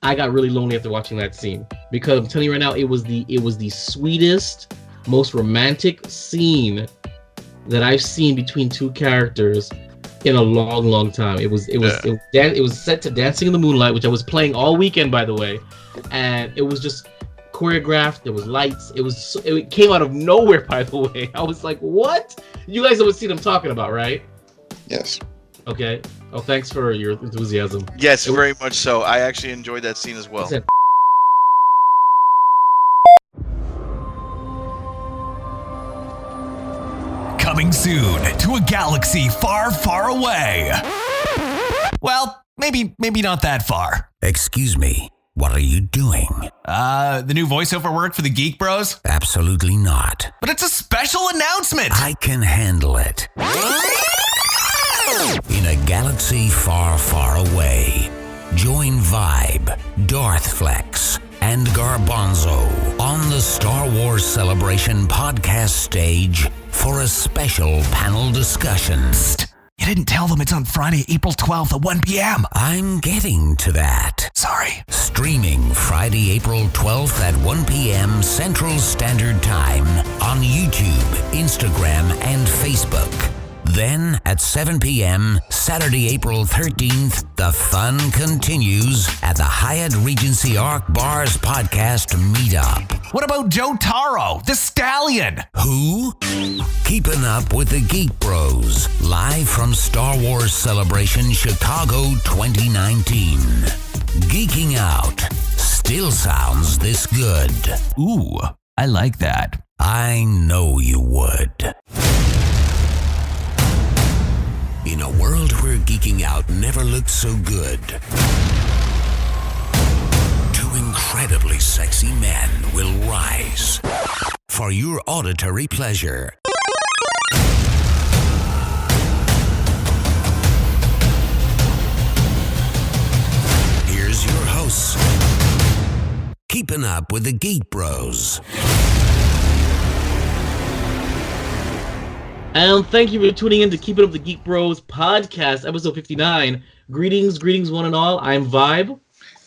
I got really lonely after watching that scene, because I'm telling you right now, it was the sweetest, most romantic scene that I've seen between two characters in a long, long time. It was set to Dancing in the Moonlight, which I was playing all weekend, by the way, and it was just choreographed. There was lights. It came out of nowhere, by the way. I was like, what? You guys know what scene I'm talking about, right? Yes. Okay. Oh, thanks for your enthusiasm. Yes, very much so. I actually enjoyed that scene as well. Coming soon to a galaxy far, far away. Well, maybe not that far. Excuse me, what are you doing? The new voiceover work for the Geek Bros? Absolutely not. But it's a special announcement. I can handle it. In a galaxy far, far away, join Vibe, Darthflex, and Garbanzo on the Star Wars Celebration podcast stage for a special panel discussion. Psst. You didn't tell them it's on Friday, April 12th at 1 p.m. I'm getting to that. Sorry. Streaming Friday, April 12th at 1 p.m. Central Standard Time on YouTube, Instagram, and Facebook. Then at 7 p.m. Saturday, April 13th, the fun continues at the Hyatt Regency Arc Bars Podcast Meetup. What about JoeTarro, the Stallion? Who? Keeping Up with the Geek Bros, live from Star Wars Celebration Chicago 2019. Geeking out still sounds this good. Ooh, I like that. I know you would. In a world where geeking out never looked so good, two incredibly sexy men will rise for your auditory pleasure. Here's your hosts, Keeping Up with the Geek Bros. And thank you for tuning in to Keepin' Up the Geek Bros podcast, episode 59. Greetings, one and all. I'm Vibe.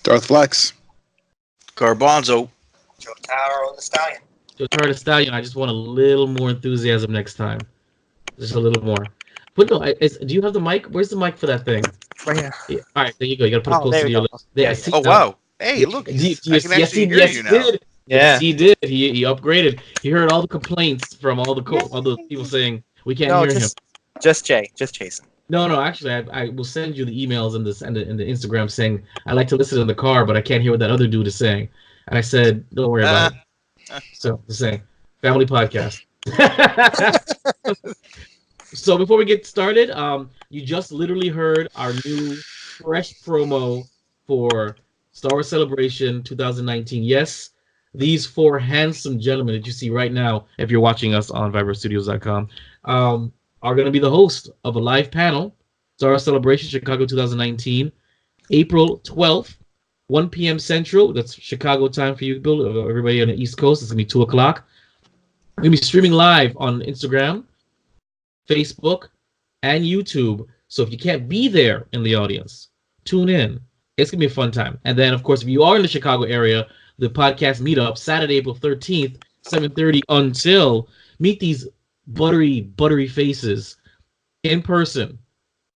Darthflex. Garbanzo. JoeTarro the Stallion. JoeTarro the Stallion. I just want a little more enthusiasm next time. Just a little more. But no, do you have the mic? Where's the mic for that thing? Right here. Yeah, all right, there you go. You got to put it close to your lips. Yeah, Oh, wow. Hey, look. I can actually hear you now. Did. Yeah. Yes, he did. He upgraded. He heard all the complaints from all the people saying we can't hear him. Just Jason. No. Actually, I will send you the emails and the Instagram saying I like to listen in the car, but I can't hear what that other dude is saying. And I said, don't worry about it. So just saying, family podcast. So before we get started, you just literally heard our new fresh promo for Star Wars Celebration 2019. Yes. These four handsome gentlemen that you see right now, if you're watching us on ViberStudios.com, are going to be the host of a live panel, Star Wars Celebration Chicago 2019, April 12th, 1 p.m. Central. That's Chicago time for you, Bill. Everybody on the East Coast. It's going to be 2 o'clock. We're going to be streaming live on Instagram, Facebook, and YouTube. So if you can't be there in the audience, tune in. It's going to be a fun time. And then, of course, if you are in the Chicago area, the podcast meetup, Saturday, April 13th, 7:30 until. Meet these buttery faces in person.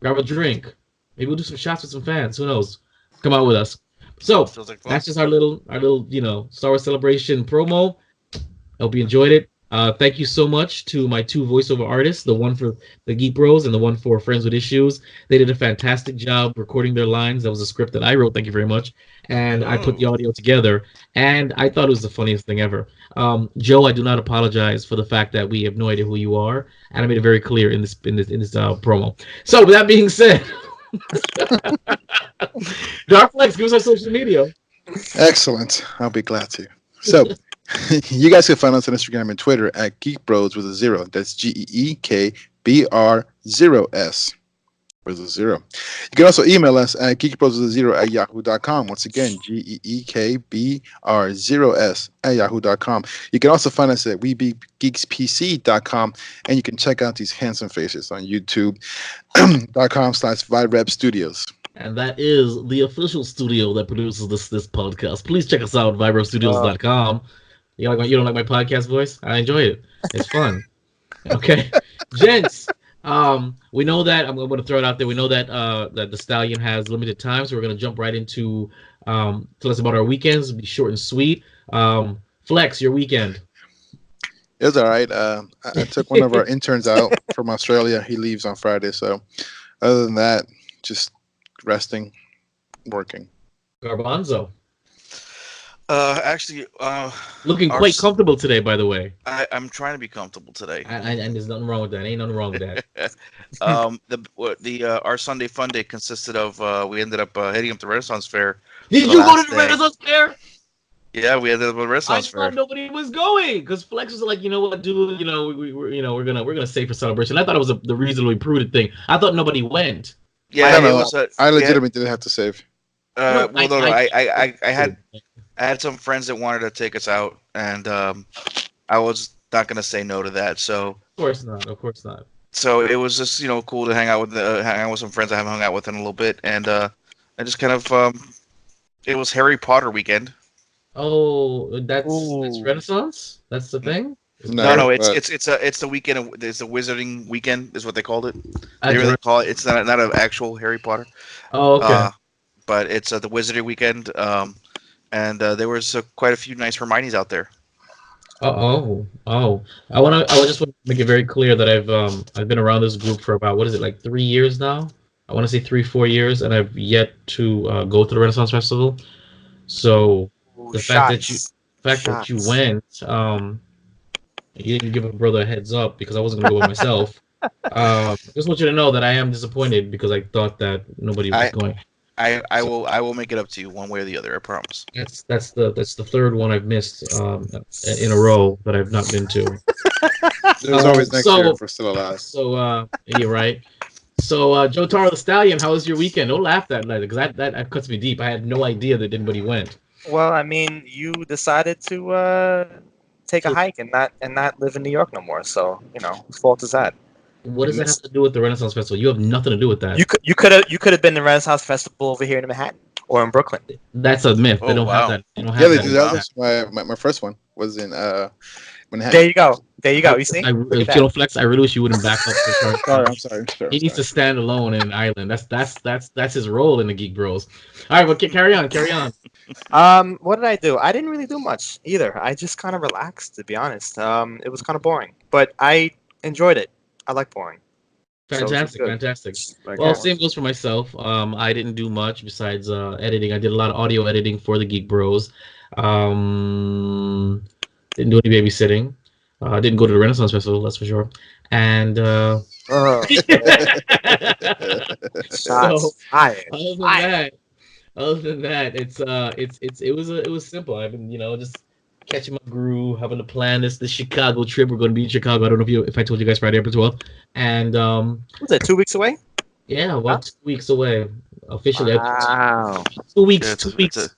Grab a drink. Maybe we'll do some shots with some fans. Who knows? Come out with us. So that's just our little Star Wars Celebration promo. I hope you enjoyed it. Thank you so much to my two voiceover artists, the one for the Geek Bros and the one for Friends with Issues. They did a fantastic job recording their lines. That was a script that I wrote. Thank you very much. And I put the audio together, and I thought it was the funniest thing ever. Joe, I do not apologize for the fact that we have no idea who you are, and I made it very clear in this promo. So with that being said, Darthflex, give us our social media. Excellent. I'll be glad to. So, you guys can find us on Instagram and Twitter at Geek Bros with a 0. That's GEEKBR0S with a 0. You can also email us at geekbros0@yahoo.com. Once again, GEEKBR0S@yahoo.com. You can also find us at WeBeGeeksPC.com, and you can check out these handsome faces on YouTube.com/VibeRep Studios. and that is the official studio that produces this podcast. Please check us out at vibrostudios.com. You don't like my podcast voice? I enjoy it. It's fun. Okay, gents. We know that I'm going to throw it out there. We know that that the Stallion has limited time, so we're going to jump right into tell us about our weekends. It'll be short and sweet. Flex, your weekend. It was all right. I took one of our interns out from Australia. He leaves on Friday, so other than that, just resting, working. Garbanzo. Actually, looking quite comfortable today, by the way. I'm trying to be comfortable today. And there's nothing wrong with that. Ain't nothing wrong with that. Our Sunday fun day consisted of we ended up heading up to Renaissance Fair. Did you go to the Renaissance Fair? Yeah, we ended up at Renaissance Fair. I thought nobody was going because Flex was like, you know what, dude, we're gonna save for celebration. I thought it was the reasonably prudent thing. I thought nobody went. Yeah, I legitimately didn't have to save. I had some friends that wanted to take us out, and I was not going to say no to that. So of course not. So it was just cool to hang out with some friends I haven't hung out with in a little bit, and I just kind of it was Harry Potter weekend. Oh, that's Renaissance. That's the thing. No, it's the weekend. It's the Wizarding weekend, is what they called it. They really call it. It's not an actual Harry Potter. Oh, okay. But it's the Wizarding weekend. And there was quite a few nice Hermiones out there. I just want to make it very clear that I've been around this group for about 3 years now. I want to say 3-4 years, and I've yet to go to the Renaissance Festival. So the fact that you went, you didn't give a brother a heads up because I wasn't going to go by myself. Just want you to know that I am disappointed because I thought that nobody was going. I will make it up to you one way or the other. I promise. That's the third one I've missed in a row that I've not been to. There's always next year if we're still alive. So you're right. So JoeTarro the Stallion, how was your weekend? Don't laugh that night because that cuts me deep. I had no idea that anybody went. Well, I mean, you decided to take a hike and not live in New York no more. So whose fault is that? What does that have to do with the Renaissance Festival? You have nothing to do with that. You could have been the Renaissance Festival over here in Manhattan or in Brooklyn. That's a myth. They don't have that. They don't have they do. That was my first one was in Manhattan. There you go. You see? Flex, I really wish you wouldn't back up. I'm sorry. He needs to stand alone in an island. That's his role in the Geek Bros. All right, well, carry on. What did I do? I didn't really do much either. I just kind of relaxed, to be honest. It was kind of boring, but I enjoyed it. I like boring. Fantastic. Well, same goes for myself. I didn't do much besides editing. I did a lot of audio editing for the Geek Bros. Didn't do any babysitting. Didn't go to the Renaissance Festival, that's for sure. And other than that, it was simple. I've been just catching my groove, having to plan this Chicago trip. We're going to be in Chicago. I don't know if I told you guys Friday, April 12th. And was that 2 weeks away? Yeah, 2 weeks away officially. Wow. 2 weeks. 2 weeks.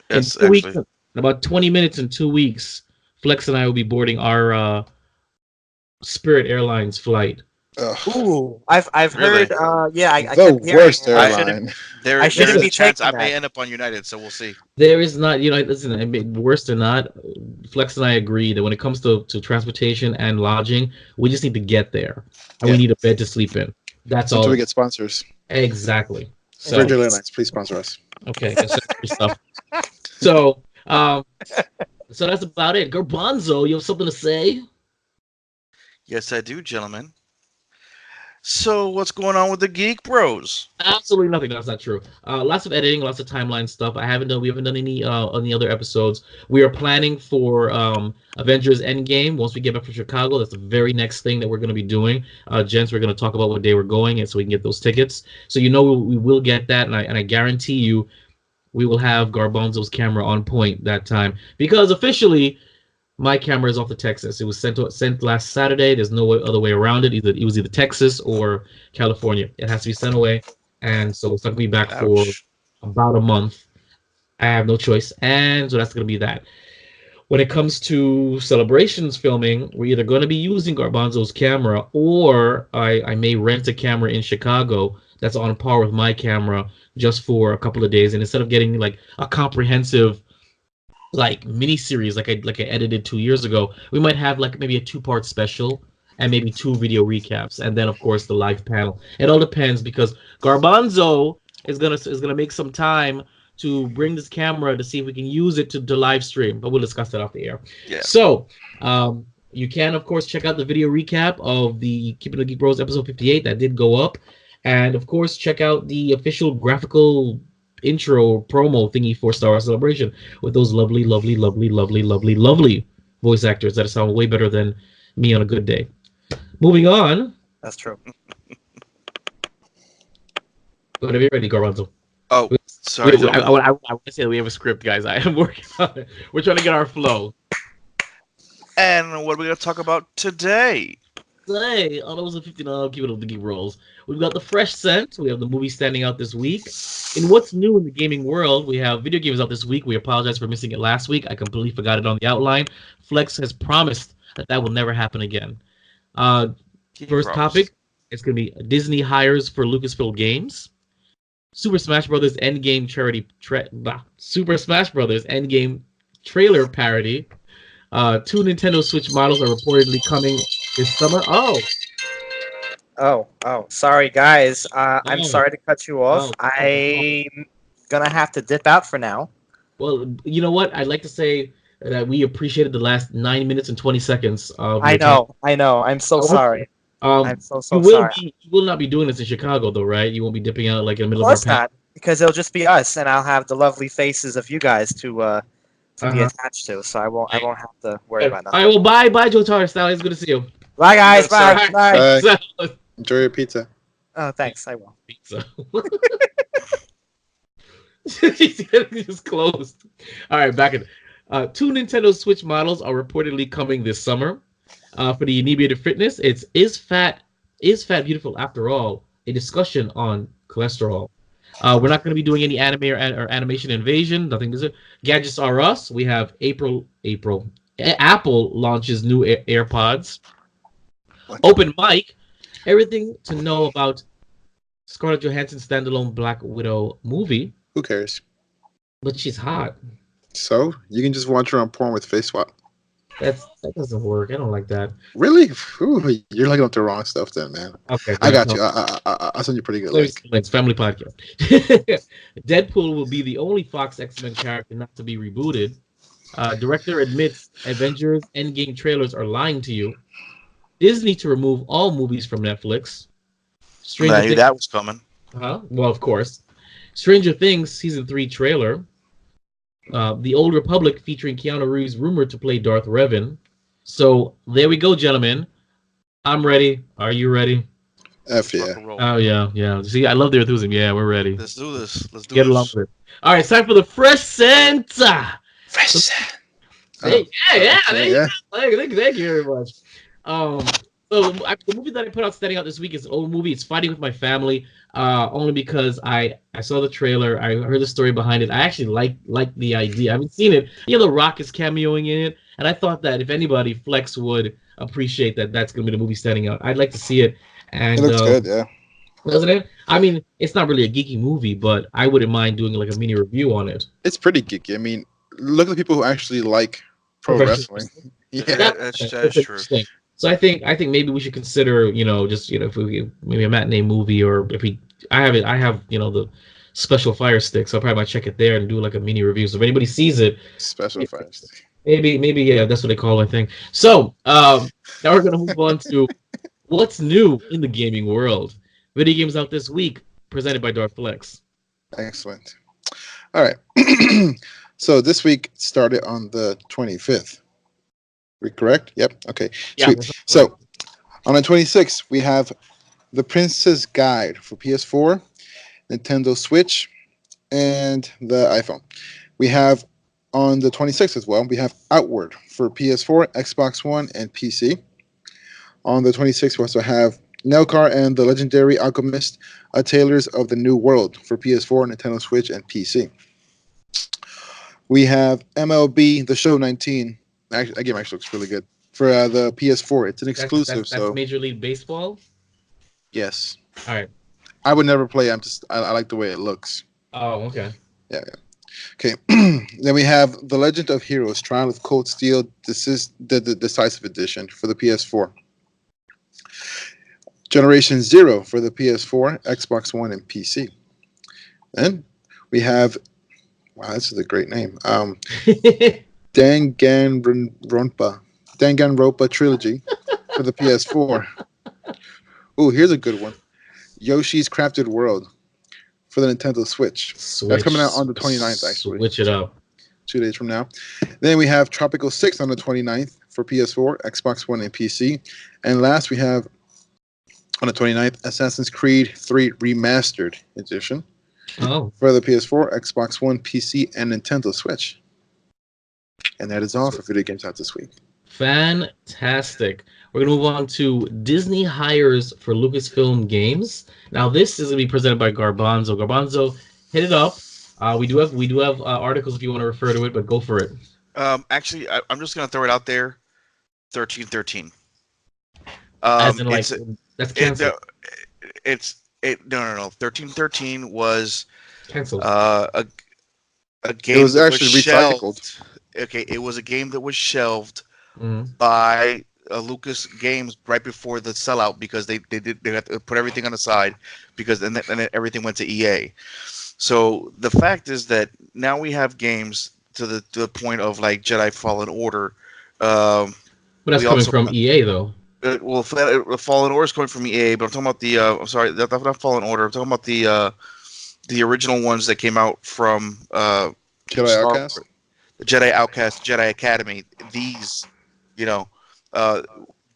In 2 weeks. In about 20 minutes in 2 weeks, Flex and I will be boarding our Spirit Airlines flight. Ooh, I've heard. Yeah, I the worst airline. I shouldn't be chance taking I may end up on United, so we'll see. There is not, listen. I mean, worse or not, Flex and I agree that when it comes to transportation and lodging, we just need to get there, and we need a bed to sleep in. That's all. Until we get sponsors. Exactly. So, Virgin Airlines, please sponsor us. Okay, that's stuff. So that's about it. Garbanzo, you have something to say? Yes, I do, gentlemen. So, what's going on with the Geek Bros? Absolutely nothing. That's not true. Lots of editing, lots of timeline stuff. We haven't done any other episodes. We are planning for Avengers Endgame once we get back from Chicago. That's the very next thing that we're going to be doing. Gents, we're going to talk about what day we're going, and so we can get those tickets. So we will get that, and I guarantee you, we will have Garbanzo's camera on point that time because officially, my camera is off to Texas. It was sent last Saturday. There's no other way around it. It was either Texas or California. It has to be sent away, and so it's not gonna be back for about a month. I have no choice, and so that's gonna be that. When it comes to celebrations filming, we're either going to be using Garbanzo's camera, or I may rent a camera in Chicago that's on par with my camera just for a couple of days. And instead of getting like a comprehensive like mini series like I edited 2 years ago, we might have like maybe a 2-part special and maybe 2 video recaps, and then of course the live panel. It all depends because Garbanzo is gonna make some time to bring this camera to see if we can use it to live stream, but we'll discuss that off the air. Yeah. So you can of course check out the video recap of the Keepin the Geek Bros episode 58 that did go up, and of course check out the official graphical intro promo thingy for Star Wars Celebration with those lovely voice actors that sound way better than me on a good day. Moving on. That's true. Whenever you're ready, Garbanzo. Oh, sorry. I want to say that we have a script, guys. I am working on it. We're trying to get our flow. And what are we going to talk about today? Today, on those 59 Keepin the Geek Rolls, we've got the fresh scent. We have the movie standing out this week. In what's new in the gaming world, we have video games out this week. We apologize for missing it last week. I completely forgot it on the outline. Flex has promised that will never happen again. First topic, it's going to be Disney hires for Lucasfilm Games. Super Smash Brothers Endgame Super Smash Brothers Endgame trailer parody. 2 Nintendo Switch models are reportedly coming this summer. Oh, sorry guys. I'm sorry to cut you off. I'm gonna have to dip out for now. Well, you know what? I'd like to say that we appreciated the last 9 minutes and 20 seconds of I know. I'm so sorry. I'm so sorry. You will not be doing this in Chicago, though, right? You won't be dipping out like in the middle of our not, because it'll just be us, and I'll have the lovely faces of you guys to be attached to. So I won't have to worry about that. All right, well, bye, JoeTarro. Stallion, it's good to see you. Bye, guys. Bye. Enjoy your pizza. Oh, thanks. I will. Pizza. Just closed. All right, back in. 2 Nintendo Switch models are reportedly coming this summer. For the inebriated fitness, it's Is Fat Beautiful After All? A discussion on cholesterol. We're not going to be doing any anime or animation invasion. Nothing is it. Gadgets Are Us. We have April. Apple launches new AirPods. Open mic. Everything to know about Scarlett Johansson's standalone Black Widow movie. Who cares? But she's hot. So you can just watch her on porn with face swap. That doesn't work. I don't like that. Really? Ooh, you're looking up the wrong stuff then, man. Okay. I got you. I'll send you a pretty good link. It's family podcast. Deadpool will be the only Fox X-Men character not to be rebooted. Director admits Avengers Endgame trailers are lying to you. Disney to remove all movies from Netflix. That was coming. Well, of course. Stranger Things Season 3 trailer. The Old Republic featuring Keanu Reeves rumored to play Darth Revan. So there we go, gentlemen. I'm ready. Are you ready? F yeah. Oh yeah. See, I love their enthusiasm. Yeah, we're ready. Let's do this. Get along with it. All right, it's time for the fresh scent. Fresh scent. Thank you very much. So the movie that I put out standing out this week is an old movie. It's Fighting with My Family. Only because I saw the trailer, I heard the story behind it. I actually like the idea. I haven't seen it. You know, The Rock is cameoing in it, and I thought that if anybody, Flex would appreciate that. That's going to be the movie standing out. I'd like to see it. And it looks good, yeah. Doesn't it? I mean, it's not really a geeky movie, but I wouldn't mind doing like a mini review on it. It's pretty geeky. I mean, look at the people who actually like pro wrestling. Yeah, that's true. So I think maybe we should consider, if we maybe a matinee movie, or if I have the special Fire Stick, so I probably might check it there and do like a mini review. So if anybody sees it, special Fire Stick. Maybe yeah, that's what they call it, I think. So now we're gonna move on to what's new in the gaming world. Video games out this week, presented by Darth Flex. Excellent. All right. So this week started on the 25th. We correct? Yep. Okay. Yeah, sweet. So on the 26th, we have The Princess Guide for PS4, Nintendo Switch, and the iPhone. We have on the 26th as well, we have Outward for PS4, Xbox One, and PC. On the 26th, we also have Nelcar and the Legendary Alchemist, Tailors of the New World for PS4, Nintendo Switch, and PC. We have MLB The Show 19. Actually, that game actually looks really good for the PS4. It's an exclusive. That's Major League Baseball. Yes. All right. I would never play. I like the way it looks. Oh, okay. Yeah. Okay. Then we have The Legend of Heroes: Trial of Cold Steel. This is the Decisive Edition for the PS4. Generation Zero for the PS4, Xbox One, and PC. Then we have, wow, this is a great name. Danganronpa Trilogy for the PS4. Oh, here's a good one. Yoshi's Crafted World for the Nintendo Switch. That's coming out on the 29th, actually. Switch it up. 2 days from now. Then we have Tropical 6 on the 29th for PS4, Xbox One, and PC. And last, we have on the 29th, Assassin's Creed 3 Remastered Edition for the PS4, Xbox One, PC, and Nintendo Switch. And that is all for video games out this week. Fantastic. We're going to move on to Disney hires for Lucasfilm Games. Now, this is going to be presented by Garbanzo. Garbanzo, hit it up. We do have articles if you want to refer to it, but go for it. Actually, I'm just going to throw it out there. 1313. As in, like, that's canceled. No. 1313 was canceled. A game. It was actually recycled. Okay, it was a game that was shelved by Lucas Games right before the sellout because they had to put everything on the side because and then everything went to EA. So the fact is that now we have games to the point of like Jedi Fallen Order. But that's coming from EA though. Well, Fallen Order is coming from EA, but I'm talking about the. I'm sorry, that's not Fallen Order. I'm talking about the original ones that came out from Jedi Outcast. The Jedi Outcast, Jedi Academy. These,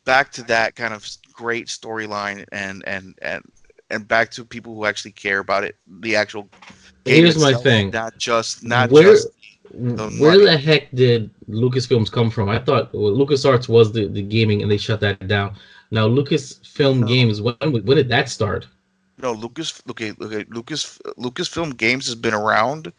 back to that kind of great storyline and back to people who actually care about it. The actual game Here's itself, my thing. Not just where the heck did Lucasfilms come from? I thought LucasArts was the gaming, and they shut that down. Now Lucasfilm Games, when did that start? No, Lucasfilm Games has been around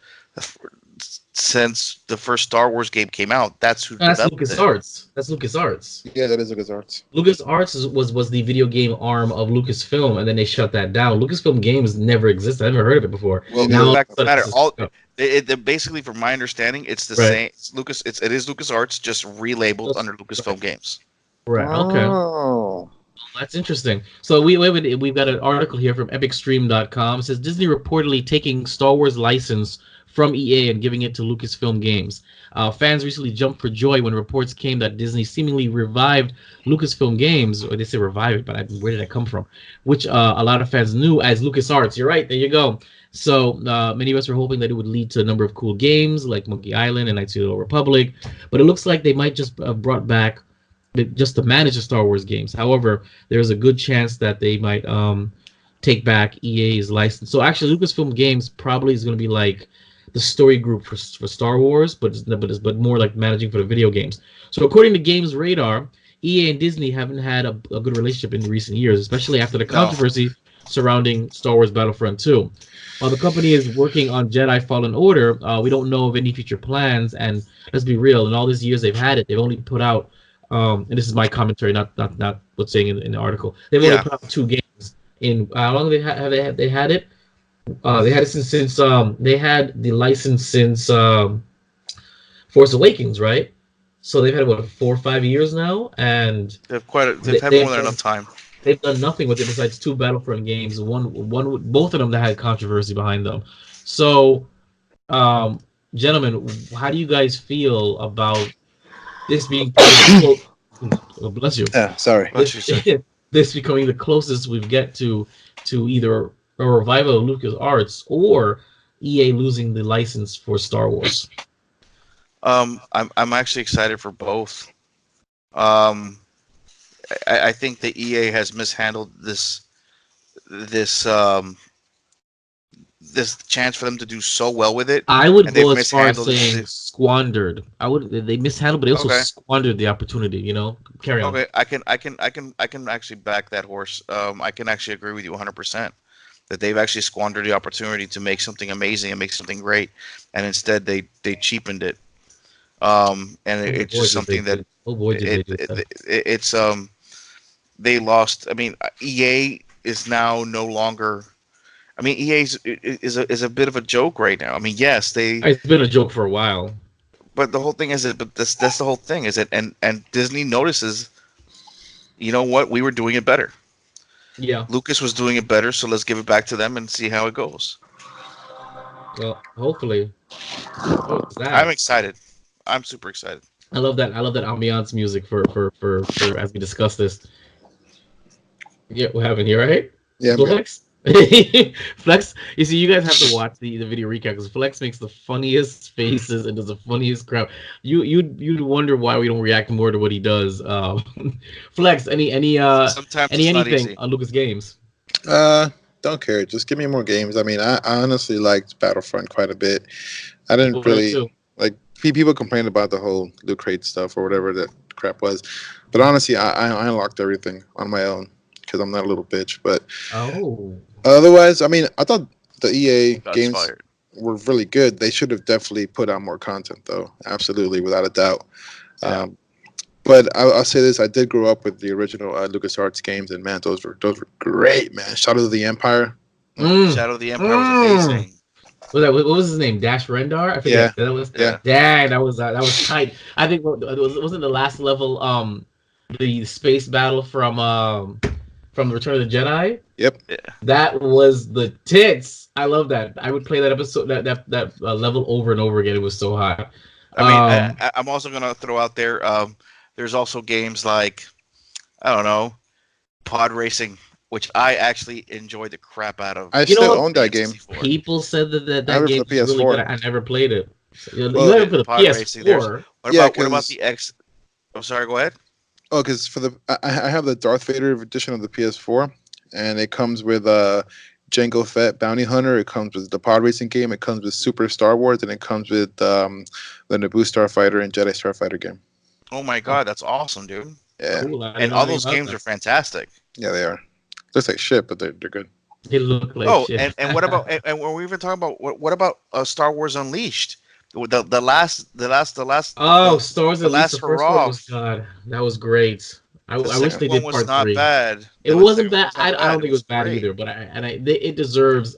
since the first Star Wars game came out. That's LucasArts. That's LucasArts. Yeah, that is LucasArts. LucasArts was the video game arm of Lucasfilm, and then they shut that down. Lucasfilm Games never existed. I never heard of it before. Well, now, the fact of the matter, basically, from my understanding, it's the same. It is LucasArts, just relabeled under Lucasfilm Games. Right. Okay. Oh. That's interesting. So we've got an article here from EpicStream.com. It says Disney reportedly taking Star Wars license from EA and giving it to Lucasfilm Games. Fans recently jumped for joy when reports came that Disney seemingly revived Lucasfilm Games, or they say revive it, but where did that come from? Which a lot of fans knew as LucasArts. You're right. There you go. So many of us were hoping that it would lead to a number of cool games like Monkey Island and Knights of the Old Republic, but it looks like they might just have brought back just to manage the Star Wars games. However, there's a good chance that they might take back EA's license. So actually, Lucasfilm Games probably is going to be like the story group for Star Wars, but more like managing for the video games. So according to Games Radar, EA and Disney haven't had a good relationship in recent years, especially after the controversy surrounding Star Wars Battlefront 2. While the company is working on Jedi Fallen Order, we don't know of any future plans. And let's be real, in all these years they've had it, they've only put out, and this is my commentary, not what's saying in the article. They've only put out 2 games. In how long have they had it? They had it since they had the license since Force Awakens, right? So they've had 4 or 5 years now, and they've had more than enough time. They've done nothing with it besides 2 Battlefront games. Both of them that had controversy behind them. So, gentlemen, how do you guys feel about this being? Oh, bless you. Yeah, sorry. This becoming the closest we get to either a revival of LucasArts or EA losing the license for Star Wars. I'm actually excited for both. I think that EA has mishandled this chance for them to do so well with it. I would go as far as saying squandered. They mishandled, but they also squandered the opportunity. Carry on. Okay, I can actually back that horse. I can actually agree with you 100%. That they've actually squandered the opportunity to make something amazing and make something great, and instead they cheapened it. And it's just something that it's they lost. I mean, EA is now no longer I mean, is a bit of a joke right now. I mean, yes, It's been a joke for a while. but the whole thing is that, but that's the whole thing is it, and Disney notices, you know what, we were doing it better. Yeah. Lucas was doing it better, so let's give it back to them and see how it goes. Well, hopefully. What was that? I'm excited. I'm super excited. I love that ambiance music for as we discuss this. Yeah, what happened here, right? Yeah, Flex. Flex. You see, you guys have to watch the video recap because Flex makes the funniest faces and does the funniest crowd. You'd wonder why we don't react more to what he does. Flex. Sometimes it's not anything easy. on Lucas Games? Don't care. Just give me more games. I mean, I honestly liked Battlefront quite a bit. I didn't Well, really too. like. People complained about the whole loot crate stuff or whatever that crap was, but honestly, I unlocked everything on my own because I'm not a little bitch. But Oh. otherwise, I mean, I thought the EA Shots games fired. were really good. They should have definitely put out more content, though. Absolutely, without a doubt. Yeah. But I'll say this: I did grow up with the original LucasArts games, and man, those were great, man. Shadow of the Empire. Shadow of the Empire was amazing. What was his name? Dash Rendar? I forget. Yeah. That was Yeah. Dang, that was tight. I think wasn't the last level the space battle from the Return of the Jedi? Yep. Yeah. That was the tits. I love that. I would play that episode that level over and over again. It was so hot. I mean, I'm also gonna throw out there. There's also games like, I don't know, pod racing, which I actually enjoyed the crap out of. I You know still what? own that game. People said that I have it game for the was really PS4. good. I never played it. You Well, have it for the pod racing, PS4. What Yeah, about 'cause- the X? I'm sorry. Go ahead. Oh, because for I have the Darth Vader edition of the PS4, and it comes with Jango Fett Bounty Hunter. It comes with the pod racing game. It comes with Super Star Wars, and it comes with the Naboo Starfighter and Jedi Starfighter game. Oh my God, that's awesome, dude! Yeah, Cool. I And didn't all know those anything games about are fantastic. yeah, they are. Looks like shit, but they're good. that. They look like Oh, shit. and what about and when we even talking about what about Star Wars Unleashed? The last Oh, Star Wars the at least last the first hurrah. one was God. That was great. I The wish they second did one was part not 3. bad. It The wasn't second one bad. was not I don't think it was bad great. either. But it deserves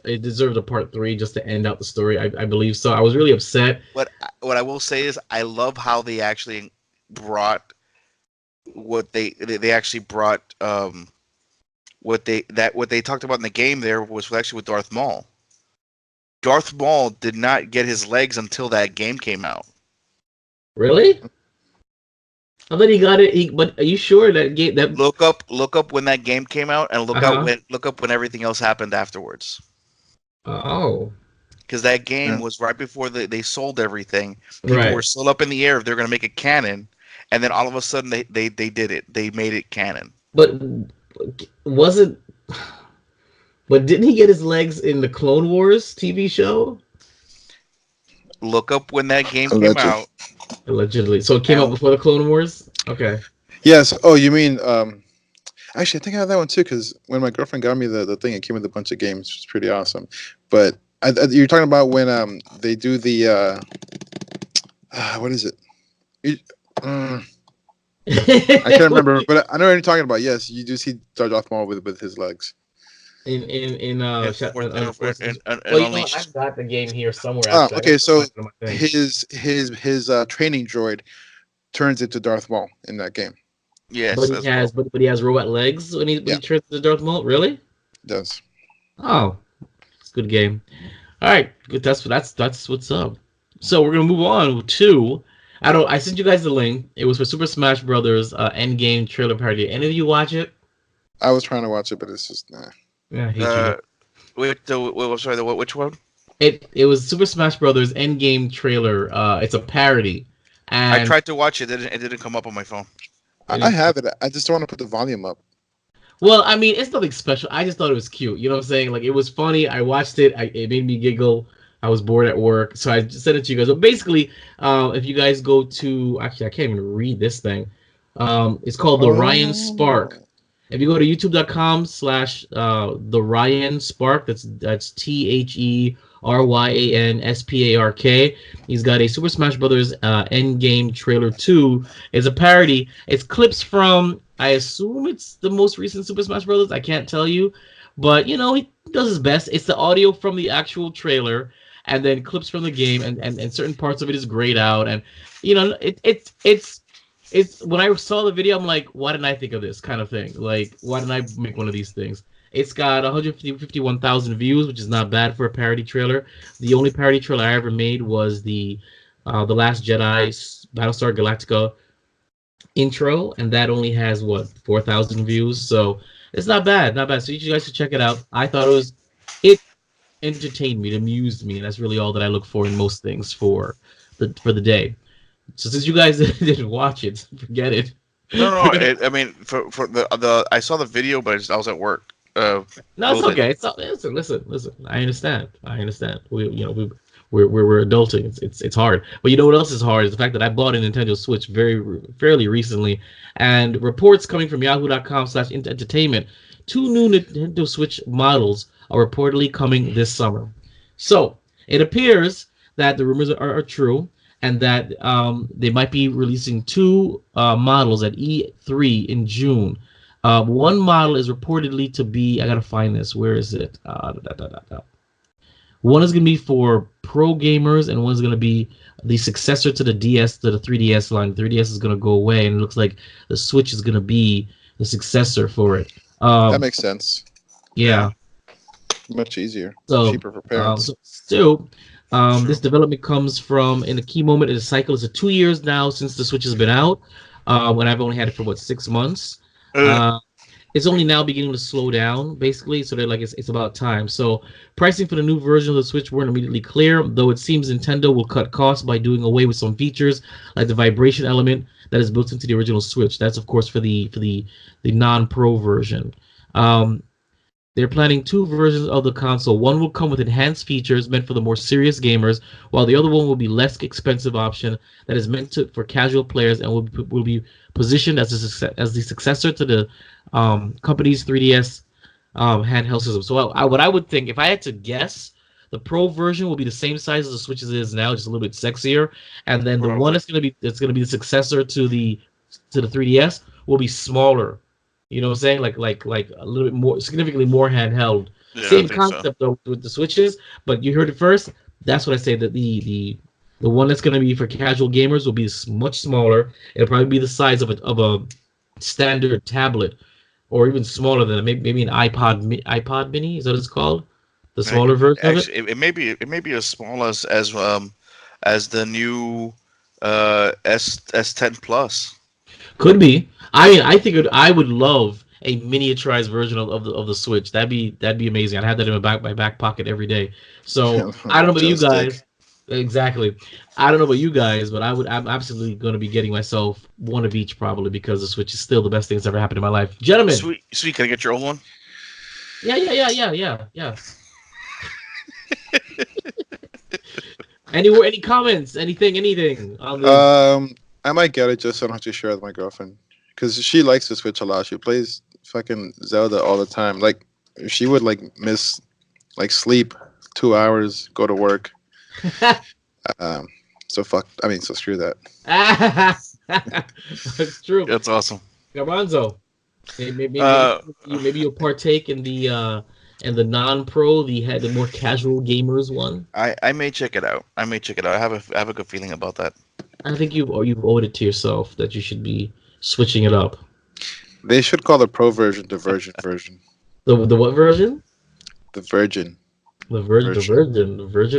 a part 3 just to end out the story. I believe so. I was really upset. What I will say is I love how they actually brought what they actually brought what they talked about in the game there was actually with Darth Maul. Darth Maul did not get his legs until that game came out. Really? I thought he got it. But are you sure that game that? Look up when that game came out and look Uh-huh. up when everything else happened afterwards. Oh, Because that game Yeah. was right before they sold everything. People right. were still up in the air if they're going to make it canon, and then all of a sudden they did it. They made it canon. But was it? But didn't he get his legs in the Clone Wars TV show? Look up when that game came Alleged. out. Allegedly. So it came out before the Clone Wars? Okay. Yes. Oh, you mean? Actually, I think I have that one too. Because when my girlfriend got me the thing, it came with a bunch of games. It's pretty awesome. But you're talking about when they do the what is it? I can't remember, but I know what you're talking about. Yes, you do see Darth Maul with his legs. in And Force- Force- and well, you know what? Unleashed. I've got the game here somewhere. Ah, actually. I okay, got so it on my thing. his training droid turns into Darth Maul in that game. Yes, But that's he has, cool. but he has robot legs when he turns to Darth Maul. Really? It does. Oh, it's a good game. All right, good. That's what's up. So we're gonna move on to. I sent you guys the link. It was for Super Smash Brothers Endgame trailer parody. Any of you watch it? I was trying to watch it, but it's just nah. Yeah, I hate you. Sorry, which one? It was Super Smash Brothers Endgame trailer. It's a parody. And I tried to watch it. It didn't come up on my phone. I have it. I just don't want to put the volume up. Well, I mean, it's nothing special. I just thought it was cute. You know what I'm saying? Like, it was funny. I watched it. It made me giggle. I was bored at work, so I just sent it to you guys. But basically, if you guys go to... Actually, I can't even read this thing. It's called The Ryan Spark. If you go to youtube.com/The Ryan Spark, that's TheRyanSpark. He's got a Super Smash Brothers Endgame trailer 2. It's a parody. It's clips from... I assume it's the most recent Super Smash Brothers. I can't tell you, but he does his best. It's the audio from the actual trailer, and then clips from the game, and certain parts of it is grayed out, and it's when I saw the video, I'm like, why didn't I think of this kind of thing? Like, why didn't I make one of these things? It's got 151,000 views, which is not bad for a parody trailer. The only parody trailer I ever made was the Last Jedi Battlestar Galactica intro, and that only has 4,000 views. So it's not bad, not bad. So you guys should check it out. I thought it entertained me, it amused me, and that's really all that I look for in most things for the day. So since you guys didn't watch it, forget it. No. I mean, for the I saw the video, but I was at work. No, it's okay. Listen. I understand. We're adulting. It's hard. But you know what else is hard is the fact that I bought a Nintendo Switch fairly recently, and reports coming from Yahoo.com/entertainment, 2 new Nintendo Switch models are reportedly coming this summer. So it appears that the rumors are true, and that they might be releasing 2 models at E3 in June. One model is reportedly to be, I gotta find this, where is it? One is gonna be for pro gamers, and one is gonna be the successor to the DS, to the 3DS line. The 3DS is gonna go away, and it looks like the Switch is gonna be the successor for it. That makes sense. Yeah. Much easier. So, cheaper for parents. This development comes from, in a key moment in the cycle. It's 2 years now since the Switch has been out, when I've only had it for 6 months. It's only now beginning to slow down, basically, so they're like, it's about time. So pricing for the new version of the Switch weren't immediately clear, though it seems Nintendo will cut costs by doing away with some features like the vibration element that is built into the original Switch. That's of course for the non-pro version. They're planning 2 versions of the console. One will come with enhanced features meant for the more serious gamers, while the other one will be less expensive option that is meant for casual players and will be positioned as the successor to the company's 3DS handheld system. So what I would think, if I had to guess, the Pro version will be the same size as the Switch is now, just a little bit sexier, and then the one that's gonna be the successor to the 3DS will be smaller. You know what I'm saying? Like a little bit more, significantly more handheld. Yeah, Same concept though with the Switches, but you heard it first. That's what I say, that the one that's gonna be for casual gamers will be much smaller. It'll probably be the size of a standard tablet, or even smaller than that. Maybe an iPod Mini. Is that what it's called? The smaller version of it. It may be as small as the new S10 Plus. Could be. I mean, I think I would love a miniaturized version of the Switch. That'd be amazing. I'd have that in my back pocket every day. So I don't know about you guys. Exactly. I don't know about you guys, but I'm absolutely going to be getting myself one of each, probably, because the Switch is still the best thing that's ever happened in my life. Gentlemen. Sweet. Can I get your old one? Yeah. Any comments? Anything on this? I might get it just so I don't have to share with my girlfriend, because she likes to Switch a lot. She plays fucking Zelda all the time. Like, she would miss sleep 2 hours, go to work. So screw that. That's true. That's awesome. Garbanzo, maybe you'll partake in the non-pro, the more casual gamers one. I may check it out. I have a good feeling about that. I think you've owed it to yourself that you should be switching it up. They should call the Pro version the Virgin version. The what version? The Virgin. The Virgin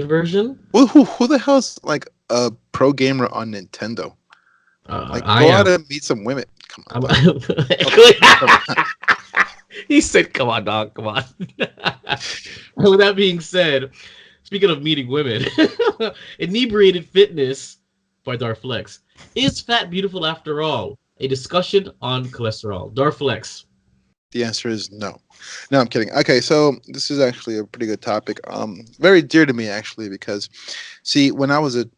version? Who the hell's a pro gamer on Nintendo? Go out and meet some women. Come on. He said, "Come on, dog. Come on." With that being said, speaking of meeting women, Inebriated Fitness by Darflex. Is fat beautiful after all? A discussion on cholesterol. Darflex. The answer is no. No, I'm kidding. Okay, so this is actually a pretty good topic. Very dear to me, actually, because, see, when I was a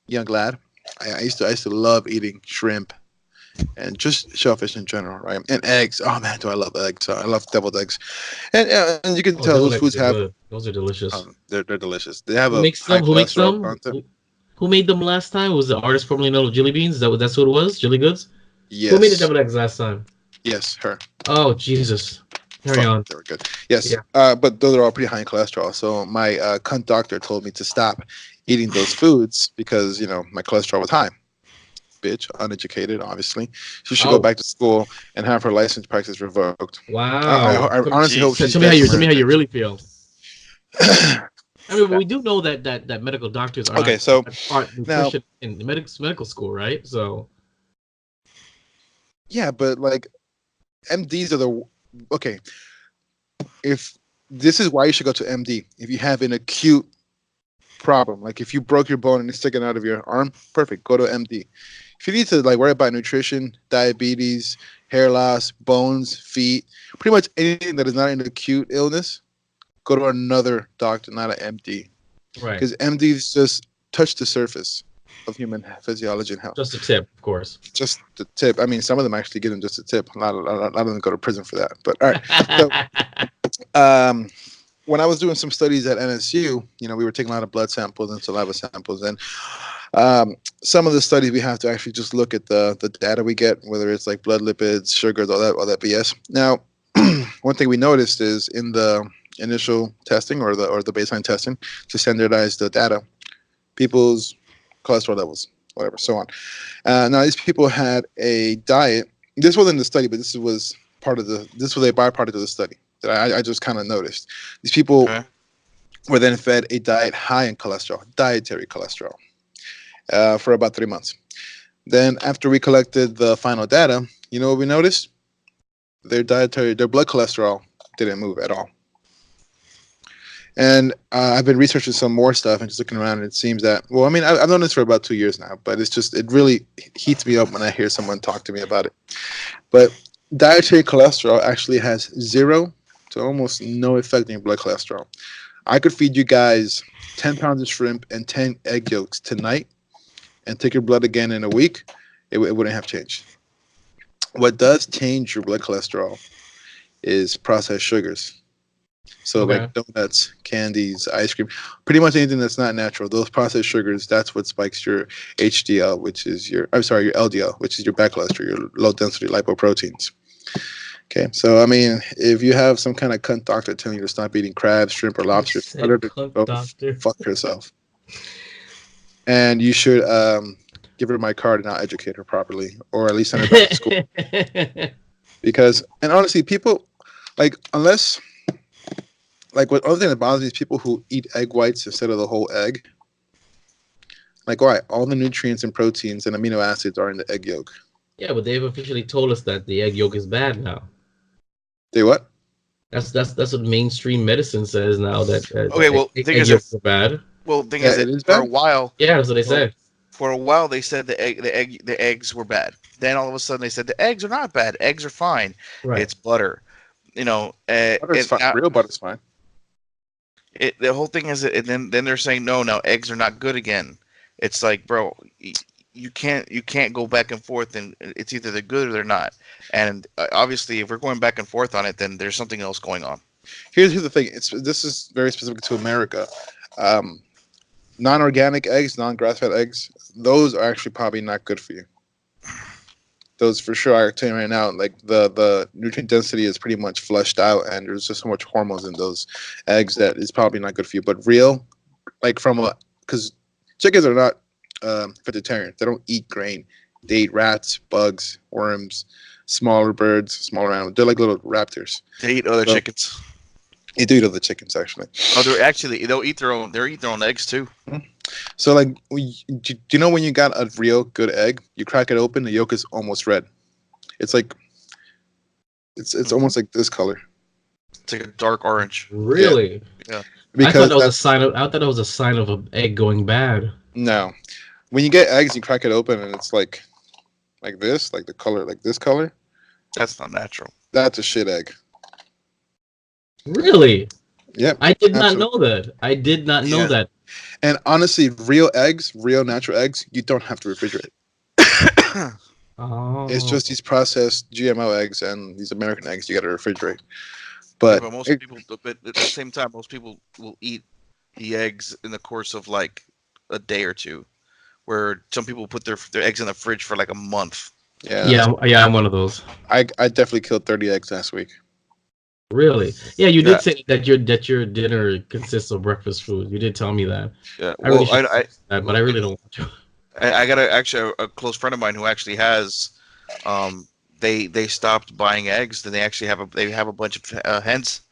young lad, I used to love eating shrimp and just shellfish in general, right? And eggs. Oh man, do I love eggs? I love deviled eggs. And you can tell those foods have. Those are delicious. They're delicious. They have Who makes them? Who made them last time? Was the artist formerly known as Jelly Beans? That's what it was? Jelly Goods? Yes. Who made the deviled eggs last time? Yes, her. Oh, Jesus. Carry on. They were good. Yes, Yeah. but those are all pretty high in cholesterol. So my cunt doctor told me to stop eating those foods because my cholesterol was high. Bitch, uneducated, obviously. She should go back to school and have her license practice revoked. Wow. I honestly hope Tell she's me how dead you somewhere. really feel. I mean, we do know that medical doctors are Okay, not so taught now, nutrition in the medical school, right? So yeah, but like MDs are the okay. If this is why you should go to MD if you have an acute problem, like if you broke your bone and it's sticking out of your arm, perfect. Go to MD. If you need to like worry about nutrition, diabetes, hair loss, bones, feet, pretty much anything that is not an acute illness, go to another doctor, not an MD. right. Because MDs just touch the surface of human physiology and health. Just a tip, of course. Just the tip. I mean, some of them actually give them just a tip. A lot of them go to prison for that. But all right. So, when I was doing some studies at NSU, we were taking a lot of blood samples and saliva samples, and some of the studies we have to actually just look at the data we get, whether it's like blood lipids, sugars, all that BS. Now, one thing we noticed is in the initial testing or the baseline testing to standardize the data, people's cholesterol levels, whatever, so on. Now, these people had a diet. This wasn't the study, but this was a byproduct of the study that I just kind of noticed. These people were then fed a diet high in cholesterol, dietary cholesterol, for about 3 months. Then after we collected the final data, you know what we noticed? Their blood cholesterol didn't move at all. And I've been researching some more stuff and just looking around, and it seems that, well, I mean, I've known this for about 2 years now, but it really heats me up when I hear someone talk to me about it. But dietary cholesterol actually has 0 to almost no effect on your blood cholesterol. I could feed you guys 10 pounds of shrimp and 10 egg yolks tonight and take your blood again in a week. It wouldn't have changed. What does change your blood cholesterol is processed sugars. So like donuts, candies, ice cream, pretty much anything that's not natural. Those processed sugars, that's what spikes your HDL, which is your LDL, which is your bad cholesterol, your low density lipoproteins. Okay, so I mean, if you have some kind of cunt doctor telling you to stop eating crabs, shrimp, or lobster, fuck yourself. And you should give her my card and I'll educate her properly, or at least send her back to school. Because, and honestly, people, like, unless, like, what other thing that bothers me is people who eat egg whites instead of the whole egg. Like, why? All the nutrients and proteins and amino acids are in the egg yolk. Yeah, but they've officially told us that the egg yolk is bad now. They what? That's what mainstream medicine says now. That egg yolks are bad. Well, the thing is that for a while, that's what they said. For a while, they said the eggs were bad. Then all of a sudden, they said the eggs are not bad. Eggs are fine. Right. It's butter. Butter's fine. Real butter's fine. The whole thing is, and then they're saying no, eggs are not good again. It's like, bro, you can't go back and forth, and it's either they're good or they're not. And obviously, if we're going back and forth on it, then there's something else going on. Here's the thing. This is very specific to America. Non-organic eggs, non-grass-fed eggs, those are actually probably not good for you. Those for sure. I can tell you right now, like the nutrient density is pretty much flushed out, and there's just so much hormones in those eggs that is probably not good for you. But real, like because chickens are not vegetarian. They don't eat grain. They eat rats, bugs, worms, smaller birds, smaller animals. They're like little raptors. They eat other chickens. They do eat other chickens, actually. Oh, they'll eat their own. They eat their own eggs too. Mm-hmm. So, like, do you know when you got a real good egg, you crack it open, the yolk is almost red. It's like, it's almost like this color. It's like a dark orange. Really? Yeah. Because I thought that was a sign of an egg going bad. No, when you get eggs, you crack it open, and it's like this, like the color, like this color. That's not natural. That's a shit egg. Really? Yep. I did not know that. I did not know that. And honestly, real eggs, real natural eggs, you don't have to refrigerate. Oh. It's just these processed GMO eggs and these American eggs you got to refrigerate. But most people, but at the same time, most people will eat the eggs in the course of like a day or two, where some people put their eggs in the fridge for like a month. Yeah, I'm one of those. I definitely killed 30 eggs last week. Really? Yeah, you Yeah, did say that your dinner consists of breakfast food. You did tell me that. yeah. I really Well, should test that, but I really don't want to. I got a close friend of mine who actually has, they stopped buying eggs. Then they have a bunch of hens,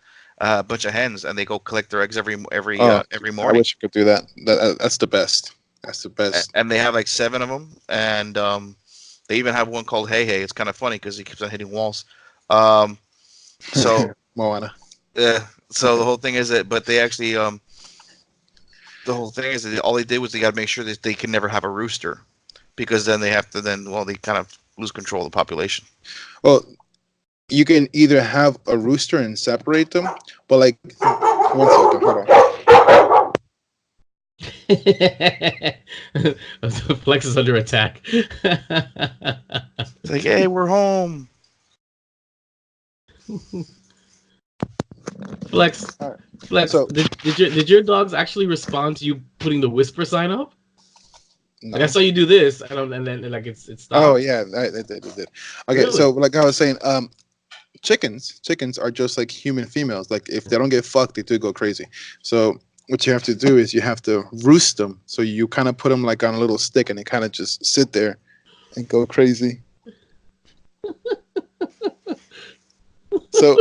and they go collect their eggs Oh, every I morning. wish I could do that. That's the best. That's the best. And they have like 7 of them, and they even have one called Hey Hey. It's kind of funny because he keeps on hitting walls. Um, so Moana. so the whole thing is that, but they actually the whole thing is that all they did was they got to make sure that they can never have a rooster, because then they have to they kind of lose control of the population. Well, you can either have a rooster and separate them, but like, 1 second, hold on. Flex is under attack. It's like, hey, we're home. Flex, All right. Flex. So- Did your dogs actually respond to you putting the whisper sign up? No. Like I saw you do this, and then like it's stopped. Oh yeah, they did. Okay, Really? so like I was saying, chickens are just like human females. Like if they don't get fucked, they do go crazy. So what you have to do is you have to roost them. So you kind of put them like on a little stick, and they kind of just sit there and go crazy. So